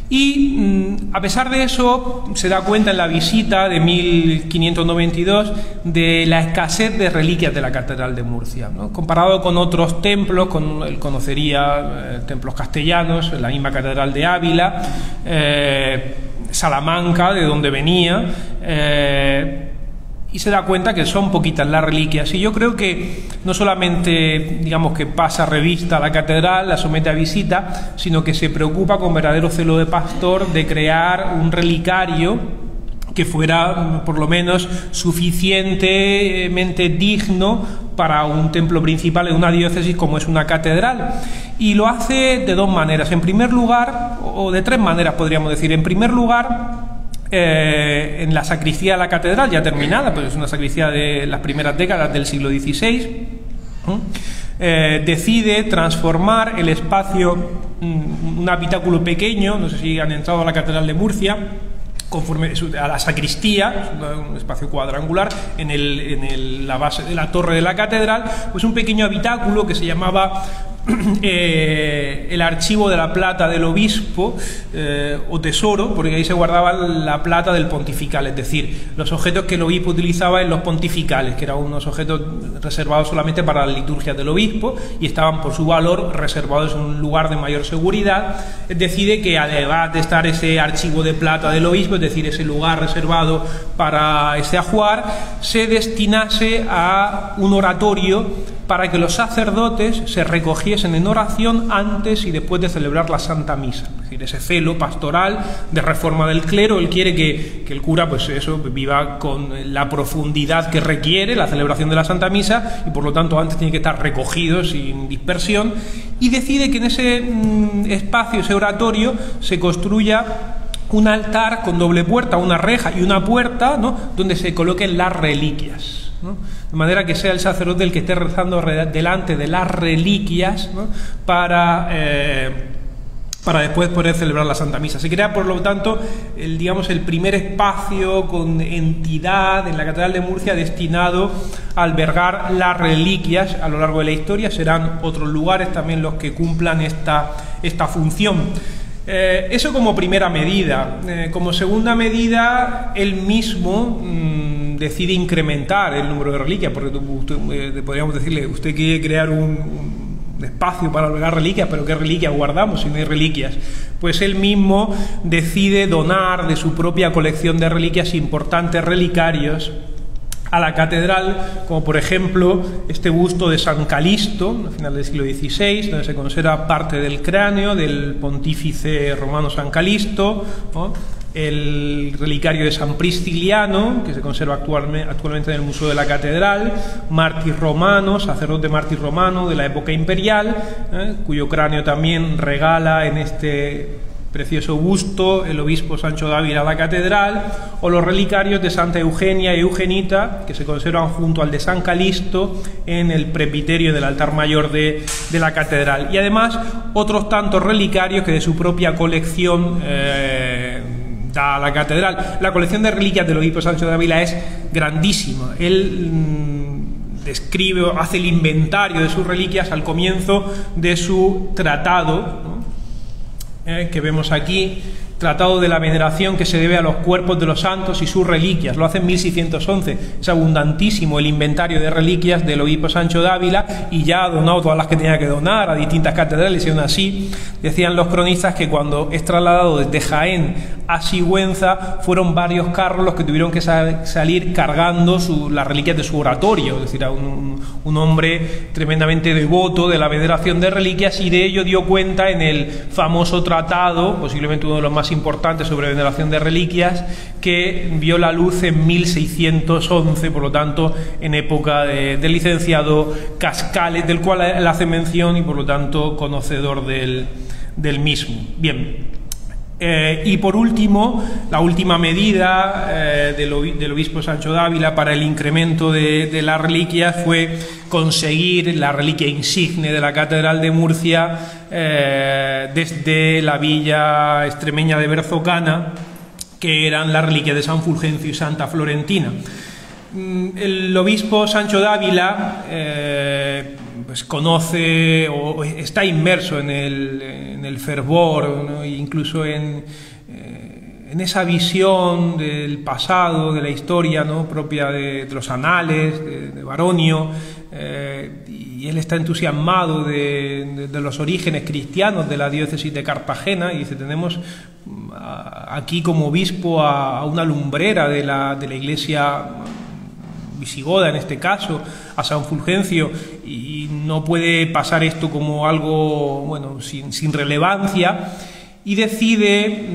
[SPEAKER 1] Y a pesar de eso, se da cuenta en la visita de 1592 de la escasez de reliquias de la Catedral de Murcia, ¿no? Comparado con otros templos, él conocería templos castellanos, la misma Catedral de Ávila, Salamanca, de donde venía, y se da cuenta que son poquitas las reliquias. Y yo creo que no solamente, digamos, que pasa revista a la catedral, la somete a visita, sino que se preocupa con verdadero celo de pastor de crear un relicario que fuera por lo menos suficientemente digno para un templo principal en una diócesis como es una catedral. Y lo hace de 2 maneras. En primer lugar, o de 3 maneras podríamos decir. En primer lugar, en la sacristía de la catedral, ya terminada, pues es una sacristía de las primeras décadas del siglo XVI, decide transformar el espacio, un habitáculo pequeño, no sé si han entrado a la Catedral de Murcia, conforme a la sacristía, un espacio cuadrangular en la base de la torre de la catedral, pues un pequeño habitáculo que se llamaba el archivo de la plata del obispo, o tesoro, porque ahí se guardaba la plata del pontifical, es decir, los objetos que el obispo utilizaba en los pontificales, que eran unos objetos reservados solamente para las liturgias del obispo y estaban por su valor reservados en un lugar de mayor seguridad. Decide que además de estar ese archivo de plata del obispo, es decir, ese lugar reservado para ese ajuar, se destinase a un oratorio para que los sacerdotes se recogiesen en oración antes y después de celebrar la Santa Misa. Es decir, ese celo pastoral de reforma del clero. Él quiere que el cura, pues eso, viva con la profundidad que requiere la celebración de la Santa Misa, y por lo tanto antes tiene que estar recogido sin dispersión, y decide que en ese espacio, ese oratorio, se construya un altar con doble puerta, una reja y una puerta, ¿no?, donde se coloquen las reliquias, ¿no?, de manera que sea el sacerdote el que esté rezando delante de las reliquias, ¿no?, para después poder celebrar la Santa Misa. Se crea, por lo tanto, el primer espacio con entidad en la Catedral de Murcia destinado a albergar las reliquias. A lo largo de la historia serán otros lugares también los que cumplan esta función. Eso como primera medida. Como segunda medida, él mismo decide incrementar el número de reliquias, porque podríamos decirle, usted quiere crear un espacio para albergar reliquias, pero ¿qué reliquias guardamos si no hay reliquias? Pues él mismo decide donar de su propia colección de reliquias importantes relicarios a la catedral, como por ejemplo este busto de San Calisto, a final del siglo XVI, donde se conserva parte del cráneo del pontífice romano San Calisto, ¿no? El relicario de San Prisciliano, que se conserva actualmente en el Museo de la Catedral, mártir romano, sacerdote mártir romano de la época imperial, cuyo cráneo también regala en este precioso busto el obispo Sancho Dávila a la catedral, o los relicarios de Santa Eugenia y Eugenita, que se conservan junto al de San Calisto en el presbiterio del altar mayor de la catedral, y además otros tantos relicarios que de su propia colección da a la catedral. La colección de reliquias del obispo Sancho Dávila es grandísima. Él describe, hace el inventario de sus reliquias al comienzo de su tratado, ¿no? Que vemos aquí, Tratado de la veneración que se debe a los cuerpos de los santos y sus reliquias. Lo hace en 1611. Es abundantísimo el inventario de reliquias del obispo Sancho Dávila, y ya ha donado todas las que tenía que donar a distintas catedrales, y aún así decían los cronistas que cuando es trasladado desde Jaén a Sigüenza fueron varios carros los que tuvieron que salir cargando las reliquias de su oratorio. Es decir, a un hombre tremendamente devoto de la veneración de reliquias, y de ello dio cuenta en el famoso tratado, posiblemente uno de los más importantes sobre veneración de reliquias, que vio la luz en 1611, por lo tanto en época del licenciado Cascales, del cual él hace mención y por lo tanto conocedor del mismo. Bien. Y por último, la última medida del obispo Sancho Dávila para el incremento de las reliquias fue conseguir la reliquia insigne de la Catedral de Murcia desde la villa extremeña de Berzocana, que eran las reliquias de San Fulgencio y Santa Florentina. El obispo Sancho Dávila pues conoce o está inmerso en el fervor, ¿no? Incluso en esa visión del pasado, de la historia, ¿no? propia de los anales, de Baronio, y él está entusiasmado de los orígenes cristianos de la diócesis de Cartagena, y dice, tenemos aquí como obispo a una lumbrera de la iglesia visigoda, en este caso, a San Fulgencio, y no puede pasar esto como algo, bueno, sin relevancia, y decide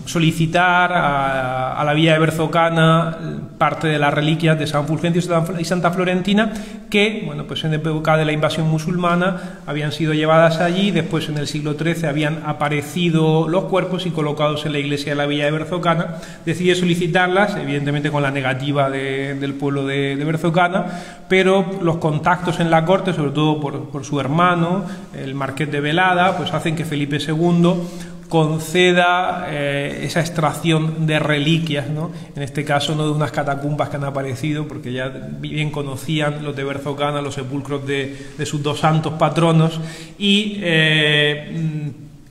[SPEAKER 1] solicitar a la villa de Berzocana parte de las reliquias de San Fulgencio y Santa Florentina, que, bueno, pues en época de la invasión musulmana habían sido llevadas allí. Después, en el siglo XIII, habían aparecido los cuerpos y colocados en la iglesia de la villa de Berzocana. Decide solicitarlas, evidentemente con la negativa del pueblo de Berzocana, pero los contactos en la corte, sobre todo por su hermano, el marqués de Velada, pues hacen que Felipe II conceda esa extracción de reliquias, ¿no? En este caso no de unas catacumbas que han aparecido, porque ya bien conocían los de Berzocana los sepulcros de sus dos santos patronos, y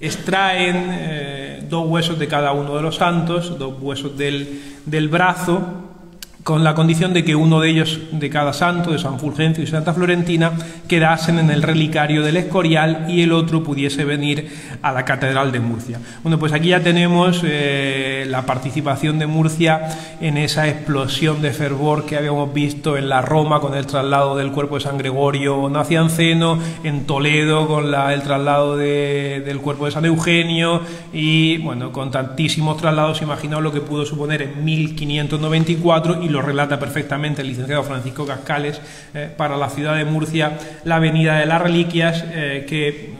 [SPEAKER 1] extraen 2 huesos de cada uno de los santos, 2 huesos del brazo, con la condición de que uno de ellos, de cada santo, de San Fulgencio y Santa Florentina, quedasen en el relicario del Escorial y el otro pudiese venir a la Catedral de Murcia. Bueno, pues aquí ya tenemos la participación de Murcia en esa explosión de fervor que habíamos visto en la Roma con el traslado del cuerpo de San Gregorio Nacianceno, en Toledo con el traslado del cuerpo de San Eugenio, y bueno, con tantísimos traslados. Imaginaos lo que pudo suponer en 1594, y lo relata perfectamente el licenciado Francisco Cascales, para la ciudad de Murcia, la venida de las reliquias, que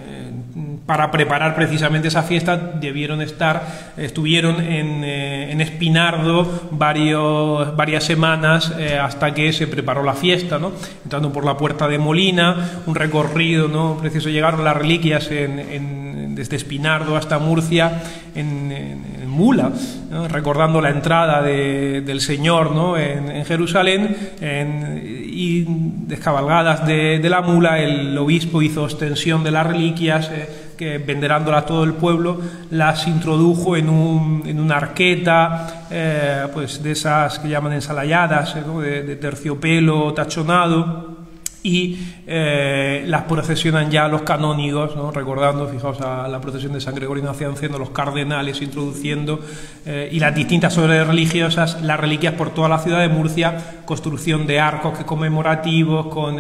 [SPEAKER 1] para preparar precisamente esa fiesta estuvieron en Espinardo varias semanas, hasta que se preparó la fiesta, ¿no? Entrando por la Puerta de Molina, un recorrido, ¿no? Preciso, llegaron las reliquias desde Espinardo hasta Murcia en mula, ¿no? Recordando la entrada del Señor, ¿no? en Jerusalén, y descabalgadas de la mula, el obispo hizo ostensión de las reliquias, que venerándolas todo el pueblo, las introdujo en una arqueta, pues de esas que llaman ensalayadas, ¿no? de terciopelo tachonado, y las procesionan ya los canónigos, ¿no? Recordando, fijaos, a la procesión de San Gregorio Nacianceno, los cardenales introduciendo, y las distintas obras religiosas, las reliquias por toda la ciudad de Murcia, construcción de arcos conmemorativos con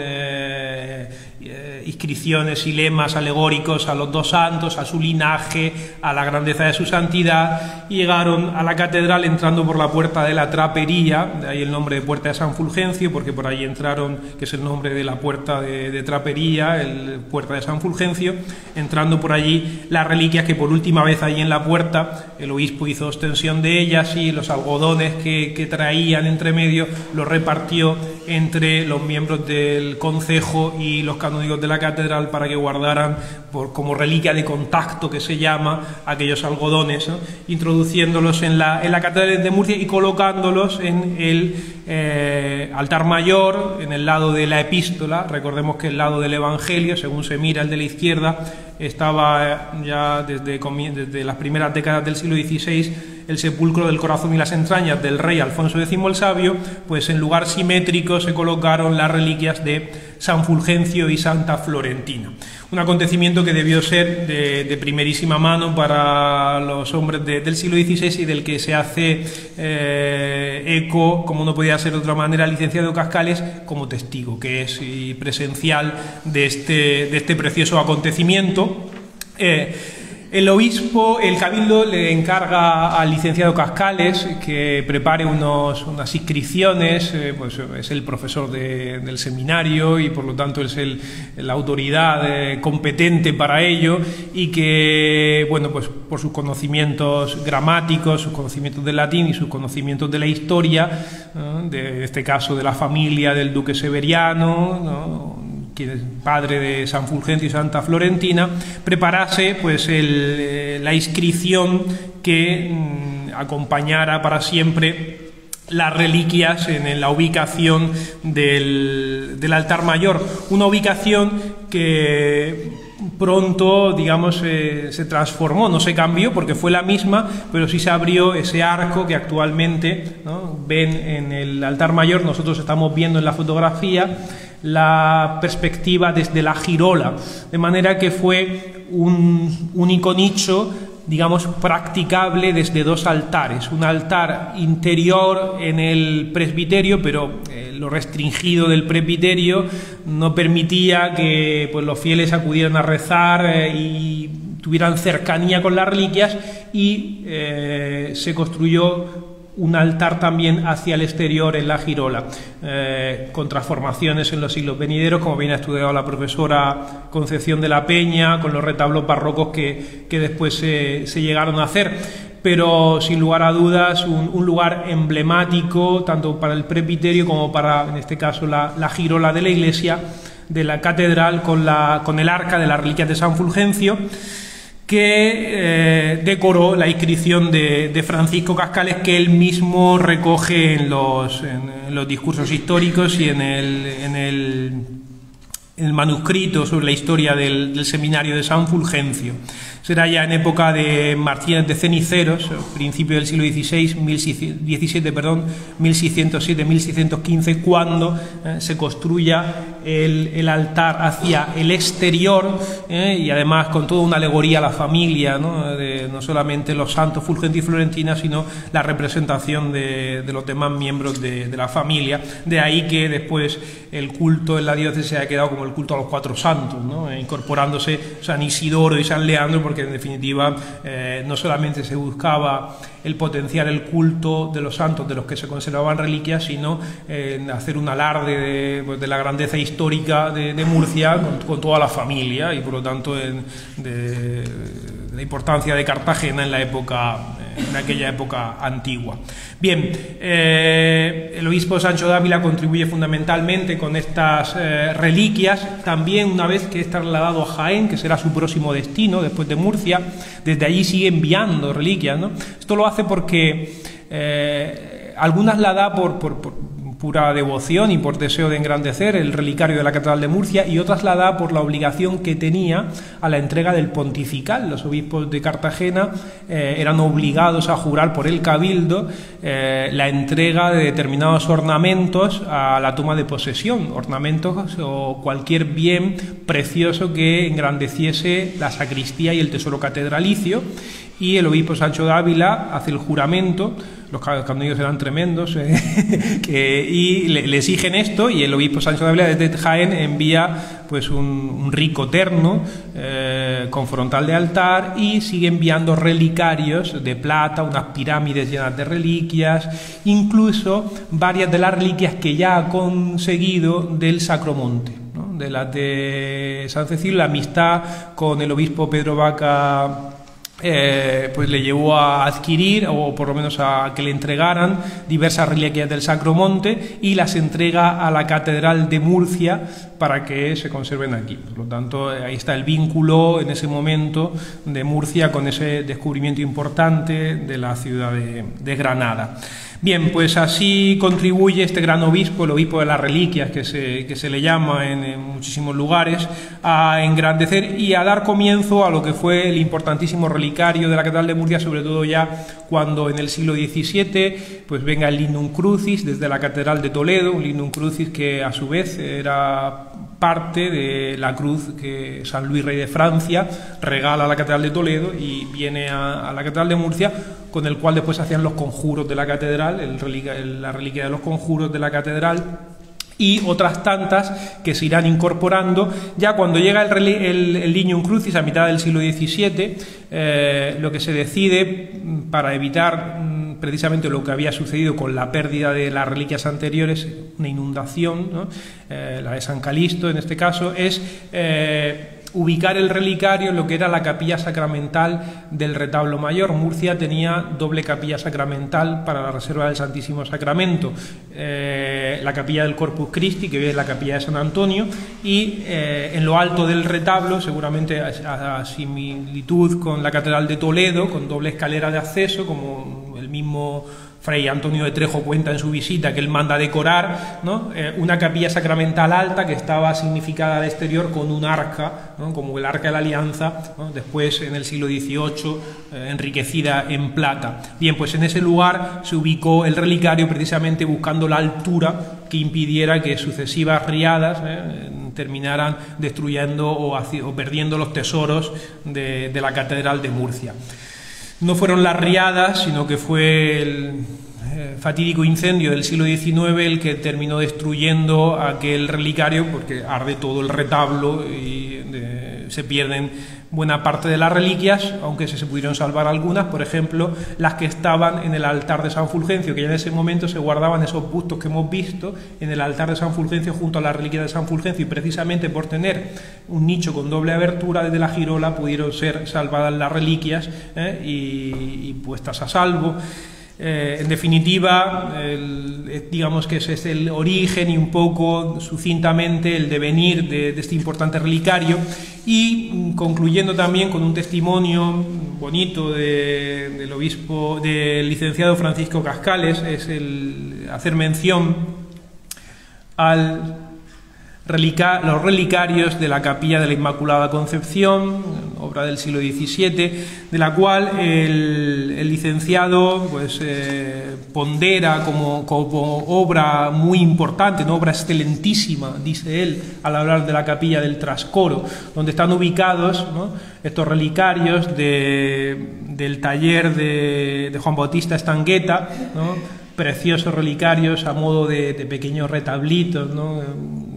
[SPEAKER 1] inscripciones y lemas alegóricos a los dos santos, a su linaje, a la grandeza de su santidad, y llegaron a la catedral entrando por la puerta de la Trapería, de ahí el nombre de Puerta de San Fulgencio, porque por ahí entraron, que es el nombre de la puerta de Trapería, el Puerta de San Fulgencio, entrando por allí las reliquias que por última vez allí en la puerta el obispo hizo ostensión de ellas, y los algodones que traían entre medio los repartió entre los miembros del concejo y los canónigos de la catedral para que guardaran como reliquia de contacto, que se llama, aquellos algodones, ¿no? Introduciéndolos en la catedral de Murcia y colocándolos en el altar mayor, en el lado de la epístola. Recordemos que el lado del Evangelio, según se mira el de la izquierda, estaba ya desde las primeras décadas del siglo XVI el sepulcro del corazón y las entrañas del rey Alfonso X el Sabio. Pues en lugar simétrico se colocaron las reliquias de San Fulgencio y Santa Florentina. Un acontecimiento que debió ser de primerísima mano para los hombres del siglo XVI, y del que se hace eco, como no podía ser de otra manera, el licenciado Cascales como testigo, que es presencial de este precioso acontecimiento. El obispo, el cabildo, le encarga al licenciado Cascales que prepare unas inscripciones, pues es el profesor del seminario y por lo tanto es la autoridad competente para ello, y que, bueno, pues por sus conocimientos gramáticos, sus conocimientos del latín y sus conocimientos de la historia, de este caso de la familia del duque Severiano, ¿no?, que es padre de San Fulgencio y Santa Florentina, preparase pues la inscripción que acompañara para siempre las reliquias en la ubicación del altar mayor, una ubicación que pronto, digamos, se transformó, no se cambió porque fue la misma, pero sí se abrió ese arco que actualmente, ¿no?, ven en el altar mayor. Nosotros estamos viendo en la fotografía la perspectiva desde la girola, de manera que fue un único nicho, digamos, practicable desde dos altares, un altar interior en el presbiterio, pero lo restringido del presbiterio no permitía que pues los fieles acudieran a rezar y tuvieran cercanía con las reliquias, y se construyó un altar también hacia el exterior en la girola, con transformaciones en los siglos venideros, como bien ha estudiado la profesora Concepción de la Peña, con los retablos barrocos que después se llegaron a hacer. Pero sin lugar a dudas un lugar emblemático tanto para el presbiterio como para, en este caso, la girola de la iglesia, de la catedral, con el arca de las reliquias de San Fulgencio, que decoró la inscripción de Francisco Cascales, que él mismo recoge en los discursos históricos y en el manuscrito sobre la historia del seminario de San Fulgencio. Será ya en época de Martínez de Ceniceros, principio del siglo XVI, 1607-1615, cuando se construya el altar hacia el exterior, y además con toda una alegoría a la familia, no solamente los santos Fulgencio y Florentina, sino la representación de los demás miembros de la familia. De ahí que después el culto en la diócesis se haya quedado como el culto a los cuatro santos, ¿no?, incorporándose San Isidoro y San Leandro, porque en definitiva no solamente se buscaba el potenciar el culto de los santos de los que se conservaban reliquias, sino hacer un alarde de la grandeza histórica de Murcia con toda la familia, y por lo tanto de la importancia de Cartagena en aquella época antigua. Bien, el obispo Sancho Dávila contribuye fundamentalmente con estas reliquias. También, una vez que es trasladado a Jaén, que será su próximo destino después de Murcia, desde allí sigue enviando reliquias, ¿no? Esto lo hace porque algunas la da por pura devoción y por deseo de engrandecer el relicario de la Catedral de Murcia, y otras la da por la obligación que tenía a la entrega del pontifical. Los obispos de Cartagena eran obligados a jurar por el cabildo la entrega de determinados ornamentos a la toma de posesión, ornamentos o cualquier bien precioso que engrandeciese la sacristía y el tesoro catedralicio. Y el obispo Sancho de Ávila hace el juramento, los canónigos eran tremendos, y le exigen esto, y el obispo Sancho de Ávila desde Jaén envía pues un rico terno con frontal de altar, y sigue enviando relicarios de plata, unas pirámides llenas de reliquias, incluso varias de las reliquias que ya ha conseguido del Sacromonte, ¿no? De las de San Cecilio. La amistad con el obispo Pedro Vaca pues le llevó a adquirir, o por lo menos a que le entregaran diversas reliquias del Sacromonte, y las entrega a la Catedral de Murcia para que se conserven aquí. Por lo tanto, ahí está el vínculo en ese momento de Murcia con ese descubrimiento importante de la ciudad de Granada. Bien, pues así contribuye este gran obispo, el obispo de las reliquias, que se le llama en muchísimos lugares, a engrandecer y a dar comienzo a lo que fue el importantísimo relicario de la Catedral de Murcia, sobre todo ya cuando en el siglo XVII pues venga el Lignum Crucis desde la Catedral de Toledo, un Lignum Crucis que a su vez era parte de la cruz que San Luis, rey de Francia, regala a la Catedral de Toledo y viene a la Catedral de Murcia, con el cual después hacían los conjuros de la catedral, la reliquia de los conjuros de la catedral, y otras tantas que se irán incorporando. Ya cuando llega el Lignum Crucis a mitad del siglo XVII, lo que se decide, para evitar precisamente lo que había sucedido con la pérdida de las reliquias anteriores, una inundación, ¿no? La de San Calixto en este caso, es ubicar el relicario en lo que era la capilla sacramental del retablo mayor. Murcia tenía doble capilla sacramental para la reserva del Santísimo Sacramento, la capilla del Corpus Christi, que hoy es la capilla de San Antonio, y en lo alto del retablo, seguramente a similitud con la Catedral de Toledo, con doble escalera de acceso, como el mismo Fray Antonio de Trejo cuenta en su visita, que él manda decorar, ¿no? Una capilla sacramental alta que estaba significada al exterior con un arca, ¿no? Como el Arca de la Alianza, ¿no? Después en el siglo XVIII enriquecida en plata. Bien, pues en ese lugar se ubicó el relicario, precisamente buscando la altura que impidiera que sucesivas riadas terminaran destruyendo o perdiendo los tesoros de la Catedral de Murcia. No fueron las riadas, sino que fue el fatídico incendio del siglo XIX el que terminó destruyendo aquel relicario, porque arde todo el retablo y se pierden buena parte de las reliquias, aunque se pudieron salvar algunas, por ejemplo, las que estaban en el altar de San Fulgencio, que ya en ese momento se guardaban esos bustos que hemos visto en el altar de San Fulgencio junto a la reliquia de San Fulgencio, y precisamente por tener un nicho con doble abertura desde la girola pudieron ser salvadas las reliquias y puestas a salvo. En definitiva, digamos que ese es el origen y un poco sucintamente el devenir de este importante relicario, y concluyendo también con un testimonio bonito del obispo, del licenciado Francisco Cascales, es el hacer mención los relicarios de la Capilla de la Inmaculada Concepción, obra del siglo XVII, de la cual el licenciado pues pondera como obra muy importante, una obra excelentísima, dice él, al hablar de la Capilla del Trascoro, donde están ubicados, ¿no?, estos relicarios del taller de Juan Bautista Estangueta, ¿no?, preciosos relicarios a modo de pequeños retablitos, ¿no?,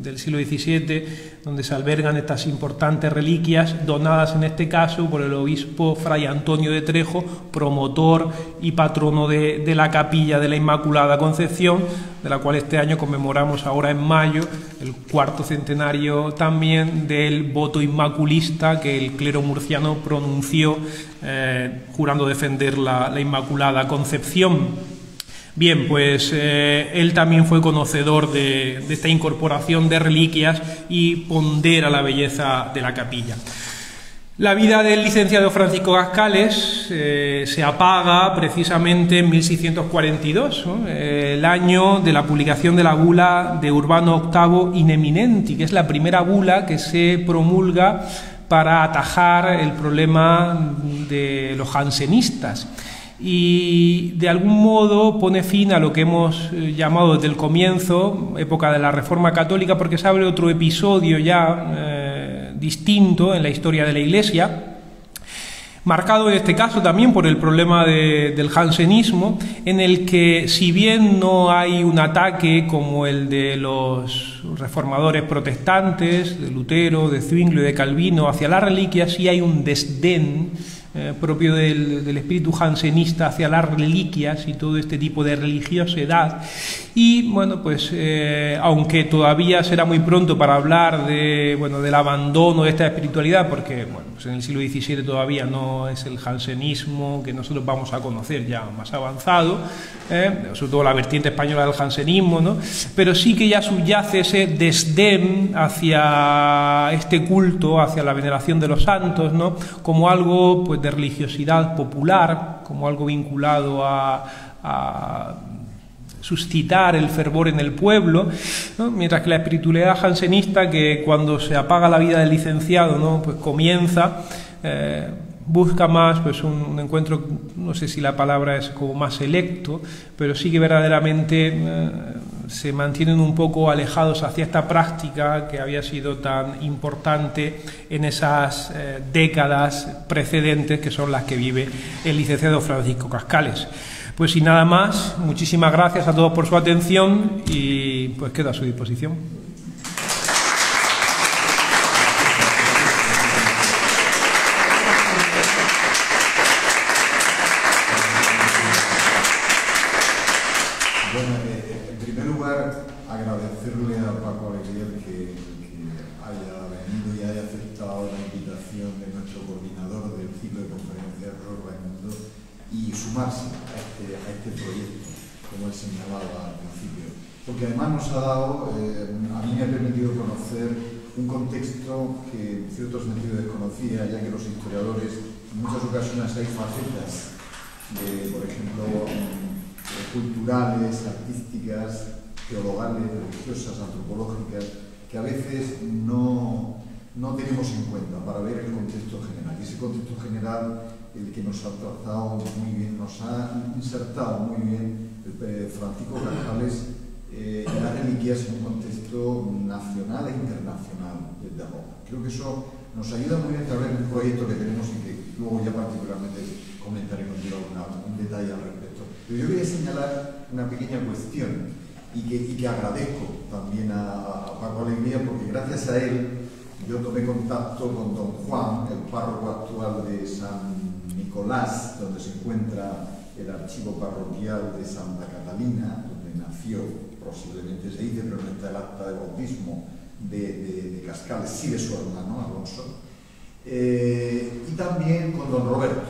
[SPEAKER 1] del siglo XVII, donde se albergan estas importantes reliquias, donadas en este caso por el obispo Fray Antonio de Trejo, promotor y patrono de la Capilla de la Inmaculada Concepción, de la cual este año conmemoramos ahora en mayo el 4º centenario también del voto inmaculista que el clero murciano pronunció jurando defender la Inmaculada Concepción. Bien, pues él también fue conocedor de esta incorporación de reliquias y pondera la belleza de la capilla. La vida del licenciado Francisco Cascales se apaga precisamente en 1642, ¿no? El año de la publicación de la bula de Urbano VIII In Eminenti, que es la primera bula que se promulga para atajar el problema de los jansenistas. Y de algún modo pone fin a lo que hemos llamado desde el comienzo época de la Reforma Católica, porque se abre otro episodio ya distinto en la historia de la Iglesia, marcado en este caso también por el problema del jansenismo, en el que, si bien no hay un ataque como el de los reformadores protestantes, de Lutero, de Zwinglio y de Calvino hacia las reliquias, sí hay un desdén propio del espíritu jansenista hacia las reliquias y todo este tipo de religiosidad. Y bueno, pues aunque todavía será muy pronto para hablar del abandono de esta espiritualidad, porque bueno, pues en el siglo XVII todavía no es el jansenismo que nosotros vamos a conocer ya más avanzado, sobre todo la vertiente española del jansenismo, ¿no? Pero sí que ya subyace ese desdén hacia este culto, hacia la veneración de los santos, ¿no? Como algo pues de religiosidad popular, como algo vinculado a suscitar el fervor en el pueblo, ¿no? Mientras que la espiritualidad jansenista, que cuando se apaga la vida del licenciado, ¿no? Pues comienza, busca más pues un encuentro, no sé si la palabra es como más selecto, pero sí que verdaderamente se mantienen un poco alejados hacia esta práctica que había sido tan importante en esas décadas precedentes, que son las que vive el licenciado Francisco Cascales. Pues sin nada más, muchísimas gracias a todos por su atención y pues quedo a su disposición.
[SPEAKER 3] Porque además nos ha dado, a mí me ha permitido conocer un contexto que en cierto sentido desconocía, ya que los historiadores en muchas ocasiones hay facetas, por ejemplo, culturales, artísticas, teologales, religiosas, antropológicas, que a veces no tenemos en cuenta para ver el contexto general. Y ese contexto general, el que nos ha trazado muy bien, nos ha insertado muy bien Francisco Cascales y las reliquias en un contexto nacional e internacional desde Roma. Creo que eso nos ayuda muy bien a ver un proyecto que tenemos y que luego ya particularmente comentaré contigo un detalle al respecto. Pero yo quería señalar una pequeña cuestión y que agradezco también a Paco Alegría, porque gracias a él yo tomé contacto con don Juan, el párroco actual de San Nicolás, donde se encuentra el archivo parroquial de Santa Catalina, donde nació, posiblemente se dice, pero no está el acta de bautismo de Cascales, sí de su hermano Alonso, y también con don Roberto,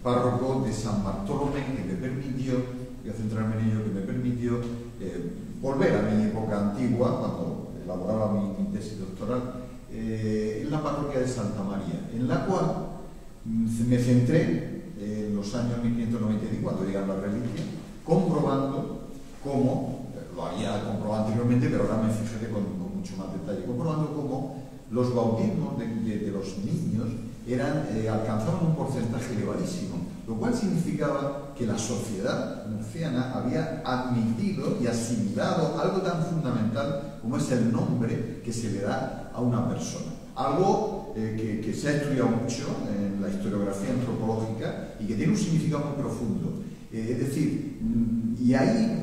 [SPEAKER 3] párroco de San Bartolomé, que me permitió, voy a centrarme en ello, que me permitió volver a mi época antigua, cuando elaboraba mi tesis doctoral, en la parroquia de Santa María, en la cual me centré en los años 1590, cuando llegan las reliquias, comprobando cómo, lo había comprobado anteriormente, pero ahora me fijaré con mucho más detalle, comprobando cómo los bautismos de los niños alcanzaban un porcentaje elevadísimo, lo cual significaba que la sociedad murciana había admitido y asimilado algo tan fundamental como es el nombre que se le da a una persona. Algo que se ha estudiado mucho en la historiografía antropológica y que tiene un significado muy profundo. Es decir, y ahí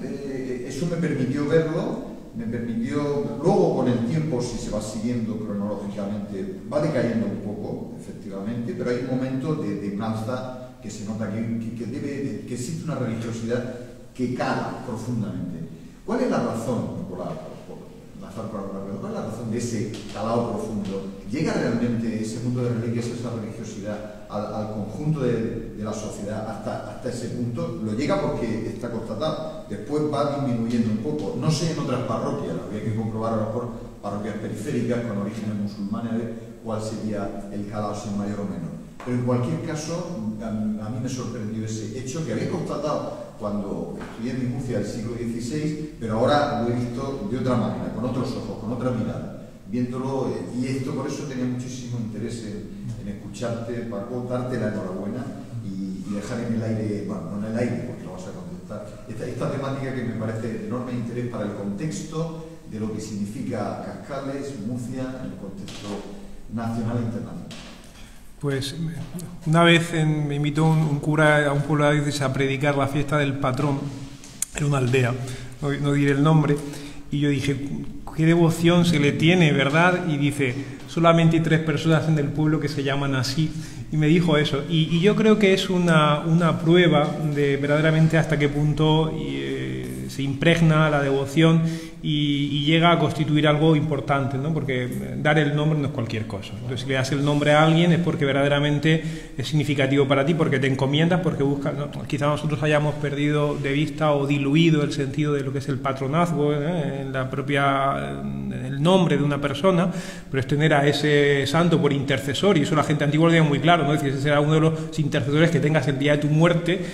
[SPEAKER 3] eso me permitió verlo, me permitió, luego con el tiempo, si se va siguiendo cronológicamente, va decayendo un poco, efectivamente, pero hay un momento de planza que se nota que existe una religiosidad que cala profundamente. ¿Cuál es la razón, Nicolás? ¿Cuál es la razón de ese calado profundo? ¿Llega realmente ese mundo de reliquias, esa religiosidad al conjunto de la sociedad hasta ese punto? Lo llega porque está constatado. Después va disminuyendo un poco. No sé en otras parroquias, habría que comprobar a lo mejor parroquias periféricas con orígenes musulmanes, cuál sería el calado, si mayor o menor. Pero en cualquier caso, a mí me sorprendió ese hecho que había constatado cuando estudié en Murcia del siglo XVI, pero ahora lo he visto de otra manera, con otros ojos, con otra mirada, viéndolo, y esto por eso tenía muchísimo interés en escucharte, Paco, darte la enhorabuena y dejar en el aire, bueno, no en el aire porque lo vas a contestar, esta temática que me parece de enorme interés para el contexto de lo que significa Cascales, Murcia, en el contexto nacional e internacional.
[SPEAKER 1] Pues una vez me invitó un cura a un pueblo de Diócesis a predicar la fiesta del patrón en una aldea, no diré el nombre, y yo dije, qué devoción se le tiene, ¿verdad? Y dice, solamente hay 3 personas en el pueblo que se llaman así, y me dijo eso, y yo creo que es una prueba de verdaderamente hasta qué punto se impregna la devoción y llega a constituir algo importante, ¿no? Porque dar el nombre no es cualquier cosa. Entonces, si le das el nombre a alguien es porque verdaderamente es significativo para ti, porque te encomiendas, porque buscas, ¿no? Quizá nosotros hayamos perdido de vista o diluido el sentido de lo que es el patronazgo, en la propia, el nombre de una persona, pero es tener a ese santo por intercesor, y eso la gente antigua lo tenía muy claro, ¿no? Es decir, ese será uno de los intercesores que tengas el día de tu muerte,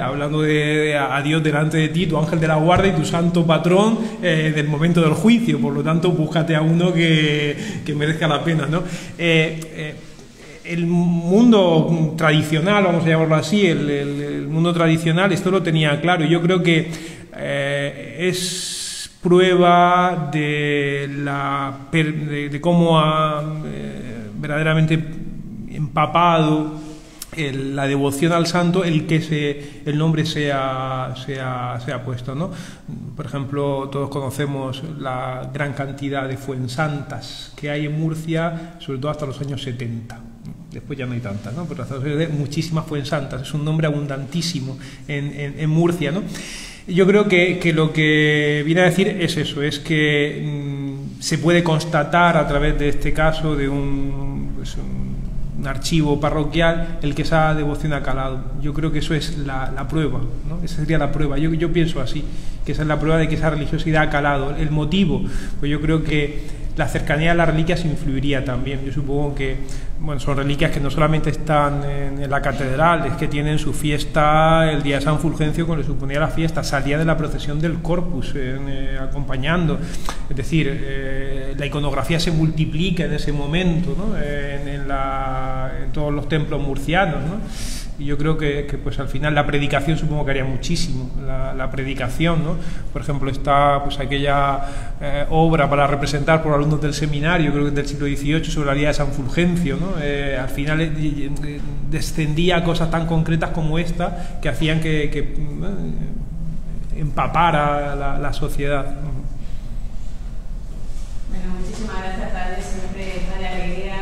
[SPEAKER 1] hablando a Dios delante de ti, tu ángel de la guarda y tu santo patrón del momento del juicio. Por lo tanto, búscate a uno que merezca la pena, ¿no? El mundo tradicional, vamos a llamarlo así, el mundo tradicional esto lo tenía claro, y yo creo que es prueba de cómo ha verdaderamente empapado la devoción al santo el que el nombre sea puesto, ¿no? Por ejemplo, todos conocemos la gran cantidad de fuensantas que hay en Murcia, sobre todo hasta los años 70. Después ya no hay tantas, ¿no? Pero hasta los años 70, muchísimas fuensantas. Es un nombre abundantísimo en Murcia, ¿no? Yo creo que lo que viene a decir es eso, es que se puede constatar a través de este caso de un archivo parroquial el que esa devoción ha calado. Yo creo que eso es la prueba, ¿no? Esa sería la prueba. Yo pienso así, que esa es la prueba de que esa religiosidad ha calado. El motivo, pues yo creo que la cercanía a las reliquias influiría también. Yo supongo que, bueno, son reliquias que no solamente están en la catedral, es que tienen su fiesta el día de San Fulgencio, cuando le suponía la fiesta, salía de la procesión del Corpus acompañando. Es decir, la iconografía se multiplica en ese momento, ¿no? En todos los templos murcianos, ¿no? Y yo creo que pues al final la predicación supongo que haría muchísimo, la predicación, ¿no? Por ejemplo, está pues aquella obra para representar por alumnos del seminario, creo que es del siglo XVIII, sobre la vida de San Fulgencio, ¿no? Al final descendía a cosas tan concretas como esta que hacían que empapara la sociedad.
[SPEAKER 4] Bueno, muchísimas gracias, padre, siempre da alegría,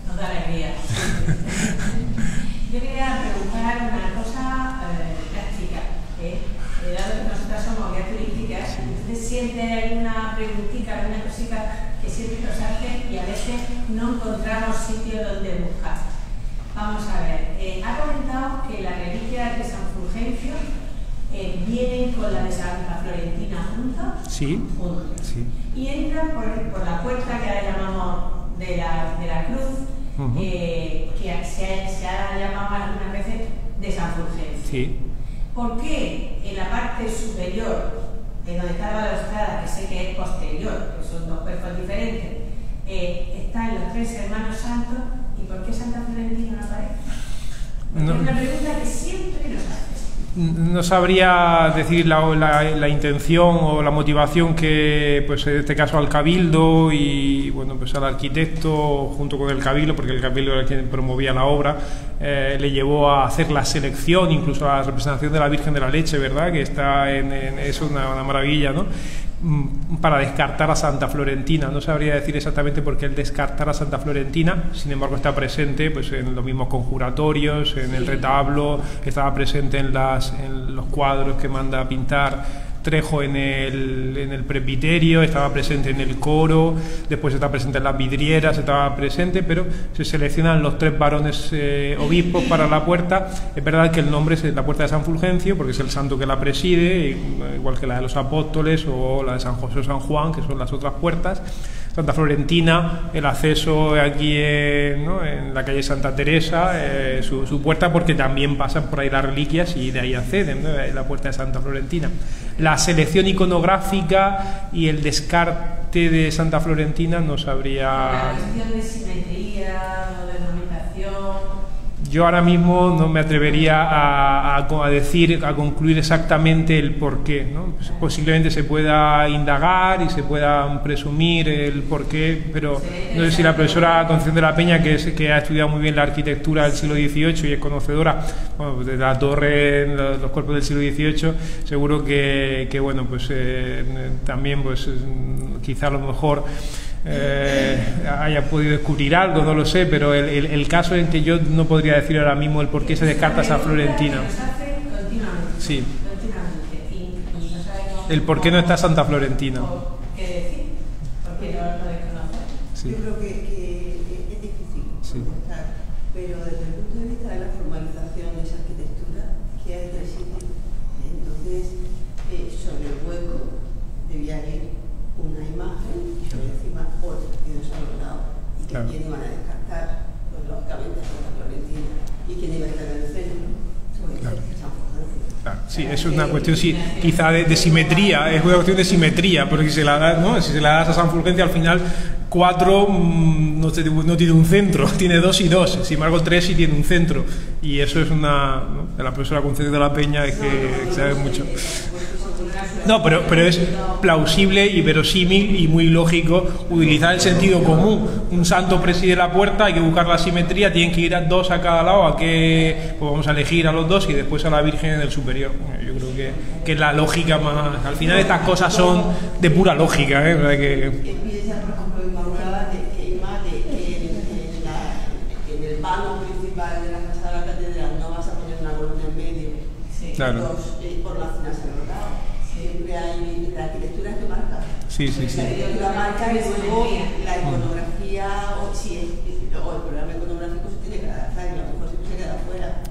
[SPEAKER 4] nos da alegría. Yo quería preguntar una cosa práctica, dado que nosotras somos guías turísticas, ¿usted siente alguna preguntita, alguna cosita que siempre nos hacen y a veces no encontramos sitio donde buscar? Vamos a ver, ha comentado que las reliquias de San Fulgencio vienen con la de Santa Florentina juntas.
[SPEAKER 1] Sí. Sí. Y
[SPEAKER 4] entran por la puerta que ahora llamamos de la cruz. Que se ha llamado algunas veces de San Fulgencio.
[SPEAKER 1] Sí.
[SPEAKER 4] ¿Por qué en la parte superior, donde está la balaustrada, que sé que es posterior, que son 2 cuerpos diferentes, están los 3 hermanos santos, y por qué Santa Florentina no aparece? No. Es una pregunta que siempre nos hace.
[SPEAKER 1] No sabría decir la intención o la motivación que, pues en este caso, al Cabildo y bueno, pues al arquitecto junto con el Cabildo, porque el Cabildo era quien promovía la obra, le llevó a hacer la selección, incluso a la representación de la Virgen de la Leche, ¿verdad? Que está es una maravilla, ¿no? Para descartar a Santa Florentina. No sabría decir exactamente por qué el descartar a Santa Florentina, sin embargo está presente pues en los mismos conjuratorios, en el retablo, estaba presente en los cuadros que manda a pintar Trejo en el presbiterio, estaba presente en el coro, después está presente en las vidrieras, estaba presente, pero se seleccionan los 3 varones obispos para la puerta. Es verdad que el nombre es la puerta de San Fulgencio, porque es el santo que la preside, igual que la de los apóstoles o la de San José o San Juan, que son las otras puertas. Santa Florentina, el acceso aquí en la calle Santa Teresa, su puerta, porque también pasan por ahí las reliquias y de ahí acceden, ¿no? La puerta de Santa Florentina. La selección iconográfica y el descarte de Santa Florentina no sabría...
[SPEAKER 4] La cuestión de simetría o de ornamentación...
[SPEAKER 1] Yo ahora mismo no me atrevería a concluir exactamente el porqué, ¿no? Pues posiblemente se pueda indagar y se pueda presumir el porqué, pero no sé si la profesora Concepción de la Peña, que ha estudiado muy bien la arquitectura del siglo XVIII y es conocedora, bueno, pues de la torre, los cuerpos del siglo XVIII, seguro que bueno, pues también pues quizá a lo mejor haya podido descubrir algo, no lo sé, pero el caso en que yo no podría decir ahora mismo el por qué se descarta San Florentina. Sí. El por qué no está Santa Florentina.
[SPEAKER 4] ¿Qué decir? ¿Por qué no lo desconoce?
[SPEAKER 1] Sí.
[SPEAKER 2] Yo creo que es difícil contestar, pero desde el punto de vista de la formalización de esa arquitectura, que hay 3 sitios, entonces sobre el hueco debía ir una imagen y sobre encima otra que no se ha logrado y que quién iban a descartar, pues lógicamente Santa Florentina, y quién iba a estar en el centro, sobre San Fulgencio.
[SPEAKER 1] Claro, sí, eso es una cuestión quizá de simetría, es una cuestión de simetría, porque si se la das, ¿no? Si se la das a San Fulgencio, al final 4 no tiene un centro, tiene 2 y 2, sin embargo 3 sí tiene un centro, y eso es una, ¿no? De la profesora Concepción de la Peña es que sabe mucho. No, pero es plausible y verosímil y muy lógico utilizar el sentido común. Un santo preside la puerta, hay que buscar la simetría, tienen que ir a 2 a cada lado, pues vamos a elegir a los 2 y después a la Virgen en el superior. Yo creo que es la lógica más... Al final estas cosas son de pura lógica, ¿eh? O sea que...
[SPEAKER 2] Empieza, por ejemplo, Inmaculada, que en el vano principal de la fachada de la catedral no vas a poner una columna en medio. Sí.
[SPEAKER 1] Claro.
[SPEAKER 2] Por la final se ha logrado. Siempre hay la arquitectura que marca.
[SPEAKER 1] Sí.
[SPEAKER 2] La arquitectura marca y luego la iconografía, o el programa iconográfico se tiene que adaptar y a lo mejor siempre se queda fuera.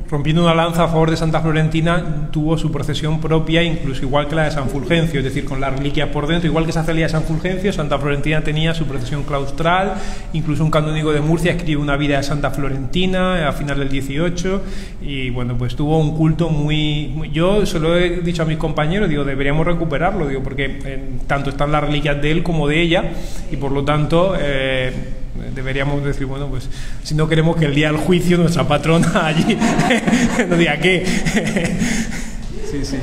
[SPEAKER 1] Rompiendo una lanza a favor de Santa Florentina, tuvo su procesión propia, incluso igual que la de San Fulgencio, es decir, con las reliquias por dentro, igual que esa salida de San Fulgencio, Santa Florentina tenía su procesión claustral, incluso un canónigo de Murcia escribe una vida de Santa Florentina a final del 18, y bueno, pues tuvo un culto muy... Yo se lo he dicho a mis compañeros, digo, deberíamos recuperarlo, digo, porque tanto están las reliquias de él como de ella, y por lo tanto... deberíamos decir, bueno, pues si no queremos que el día del juicio nuestra patrona allí no diga qué. Sí.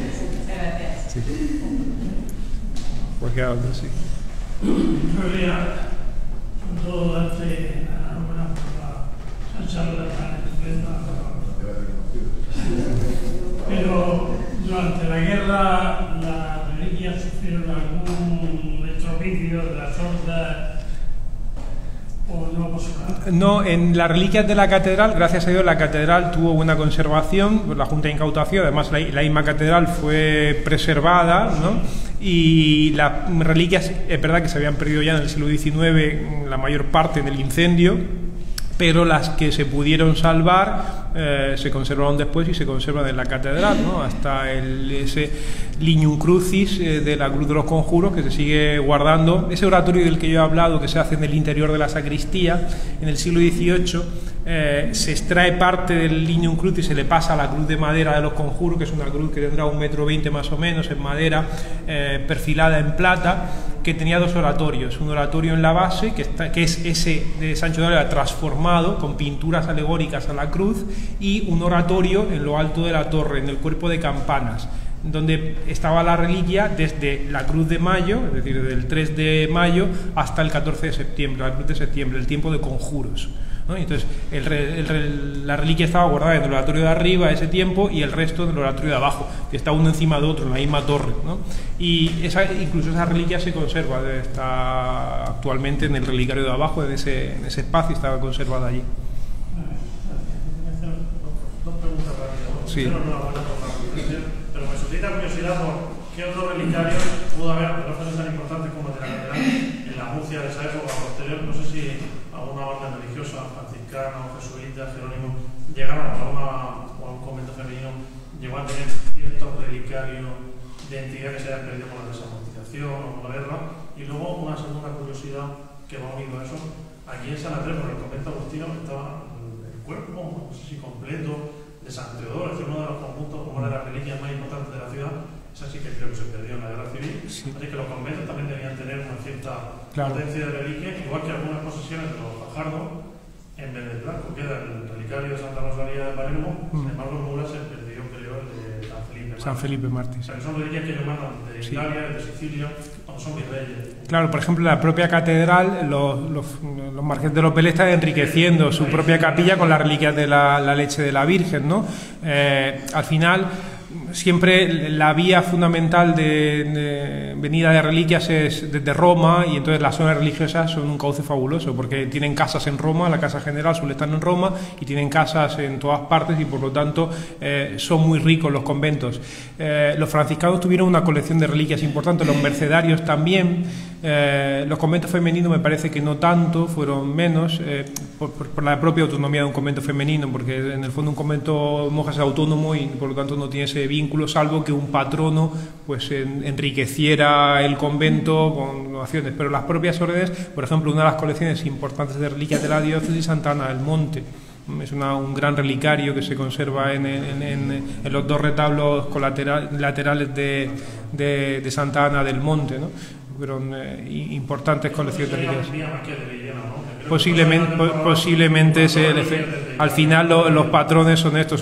[SPEAKER 1] Pues queda otro, sí.
[SPEAKER 5] Yo quería, sobre todo, darte enhorabuena por la charla tan estupenda. Pero durante la guerra las reliquias sufrieron algún estropicio de las hordas.
[SPEAKER 1] No, en las reliquias de la catedral, gracias a Dios, la catedral tuvo buena conservación, la Junta de Incautación, además la misma catedral fue preservada, ¿no? Y las reliquias, es verdad que se habían perdido ya en el siglo XIX, la mayor parte en el incendio, pero las que se pudieron salvar se conservaron después y se conservan en la catedral, ¿no? Hasta ese Lignum Crucis de la Cruz de los Conjuros, que se sigue guardando. Ese oratorio del que yo he hablado, que se hace en el interior de la sacristía, en el siglo XVIII, se extrae parte del Lignum Crucis y se le pasa a la cruz de madera de los Conjuros, que es una cruz que tendrá 1,20 m más o menos, en madera, perfilada en plata, que tenía 2 oratorios. Un oratorio en la base, que es ese de Sancho de Ávila transformado, con pinturas alegóricas a la cruz, y un oratorio en lo alto de la torre, en el cuerpo de campanas, donde estaba la reliquia desde la Cruz de Mayo, es decir, desde el 3 de mayo hasta el 14 de septiembre, la Cruz de septiembre, el tiempo de conjuros, ¿no? Entonces, la reliquia estaba guardada en el oratorio de arriba ese tiempo y el resto en el oratorio de abajo, que está uno encima de otro en la misma torre, ¿no? Y incluso esa reliquia se conserva, está actualmente en el relicario de abajo, en ese espacio, estaba conservada allí.
[SPEAKER 5] Dos preguntas rápidas.
[SPEAKER 1] Sí.
[SPEAKER 5] Pero me suscita curiosidad por qué otros relicarios pudo haber, pero no tan importantes como el de la catedral, en la Murcia de esa época posterior. No sé si alguna orden religiosa, franciscana, jesuita, jerónimo, llegaron a un convento femenino, llegó a tener ciertos relicarios de entidades que se hayan perdido por la desamortización o por la guerra. Y Y luego una segunda curiosidad que va unido a eso. Aquí en San Andrés, por el convento agustino, estaba el cuerpo, no sé si completo, de San Teodoro, es uno de los conjuntos, una de las reliquias más importantes de la ciudad. Esa sí que creo que se perdió en la guerra civil. Sí. Así que los conventos también debían tener una cierta potencia de reliquia, igual que algunas posesiones de los Fajardo, en vez del blanco queda el relicario de Santa Rosalía de Palermo, sin embargo en Mura se perdió, creo, el de San Felipe Mártir. O sea, que son reliquias que llaman de Italia, de Sicilia, cuando son virreyes.
[SPEAKER 1] Claro, por ejemplo, la propia catedral, los marqueses de los Vélez están enriqueciendo su propia capilla con las reliquias de la leche de la Virgen, ¿no? Al final, siempre la vía fundamental de venida de reliquias es desde Roma, y entonces las zonas religiosas son un cauce fabuloso porque tienen casas en Roma, la casa general suele estar en Roma y tienen casas en todas partes, y por lo tanto son muy ricos los conventos. Los franciscanos tuvieron una colección de reliquias importantes, los mercedarios también. Los conventos femeninos me parece que no tanto, fueron menos por la propia autonomía de un convento femenino, porque en el fondo un convento monjas es autónomo y por lo tanto no tiene ese vínculo, salvo que un patrono pues enriqueciera el convento con donaciones. Pero las propias órdenes, por ejemplo, una de las colecciones importantes de reliquias de la diócesis, Santa Ana del Monte, es un gran relicario que se conserva en los dos retablos laterales de Santa Ana del Monte, ¿no? Fueron importantes colecciones de reliquias. Posiblemente al final los patrones son estos,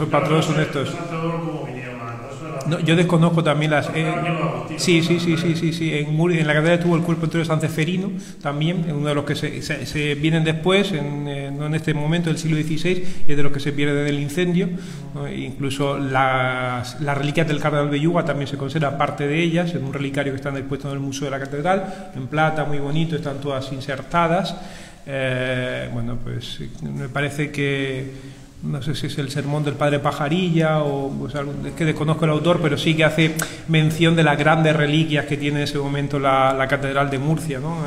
[SPEAKER 1] No, yo desconozco también las... sí. En la catedral estuvo el cuerpo entero de San Ceferino, también, uno de los que se vienen después, no en este momento del siglo XVI, y de los que se pierden del incendio, ¿no? Incluso las reliquias del cardenal Belluga también se conserva parte de ellas, en un relicario que está expuesto en el Museo de la Catedral, en plata, muy bonito, están todas insertadas. Bueno, pues me parece que... No sé si es el sermón del padre Pajarilla o pues, es que desconozco el autor, pero sí que hace mención de las grandes reliquias que tiene en ese momento la catedral de Murcia, ¿no?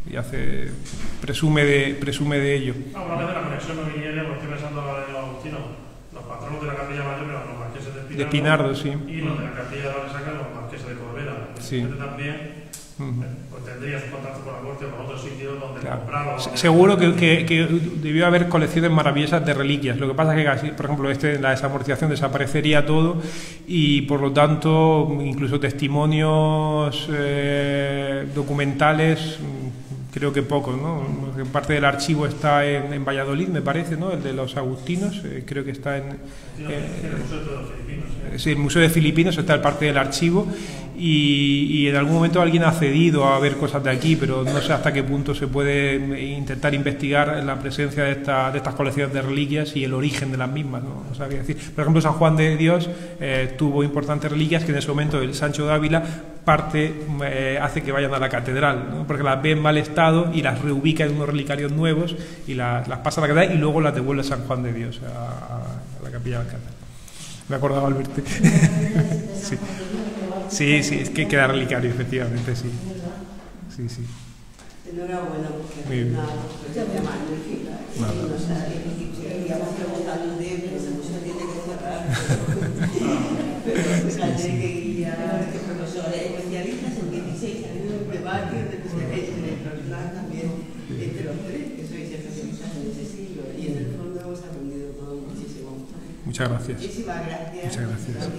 [SPEAKER 1] Y presume de ello.
[SPEAKER 5] Una vez de la conexión no viniera, porque estoy pensando en la de los agustinos, los patronos de la capilla mayor eran los marqueses de
[SPEAKER 1] Pinardo, sí.
[SPEAKER 5] Y los de la capilla de la Resaca, los marqueses de Corbera.
[SPEAKER 1] Sí.
[SPEAKER 5] También pues tendría su contacto con la corte o con otros sitios donde comprarlo.
[SPEAKER 1] Seguro que debió haber colecciones maravillosas de reliquias. Lo que pasa es que, por ejemplo, la desamortización desaparecería todo, y por lo tanto incluso testimonios documentales creo que pocos, ¿no? Parte del archivo está en Valladolid, me parece, ¿no? El de los agustinos, creo que está en el Museo de Filipinos, está el parte del archivo, y en algún momento alguien ha accedido a ver cosas de aquí, pero no sé hasta qué punto se puede intentar investigar la presencia de estas colecciones de reliquias y el origen de las mismas, ¿no? O sea, decir, por ejemplo, San Juan de Dios tuvo importantes reliquias que en ese momento el Sancho de Ávila hace que vayan a la catedral, ¿no? Porque las ve en mal estado y las reubica en unos relicarios nuevos y las pasa a la catedral y luego las devuelve a San Juan de Dios, a la capilla de la catedral. Me acordaba al verte. Sí, es que queda relicario, efectivamente, sí.
[SPEAKER 2] Enhorabuena, porque
[SPEAKER 1] muy bien.
[SPEAKER 2] Especialistas en 16 años de debate también entre los tres que sois especialistas en ese siglo, y en el fondo hemos aprendido todo muchísimo.
[SPEAKER 1] Muchas gracias.
[SPEAKER 2] Muchísimas gracias.
[SPEAKER 1] Muchas gracias.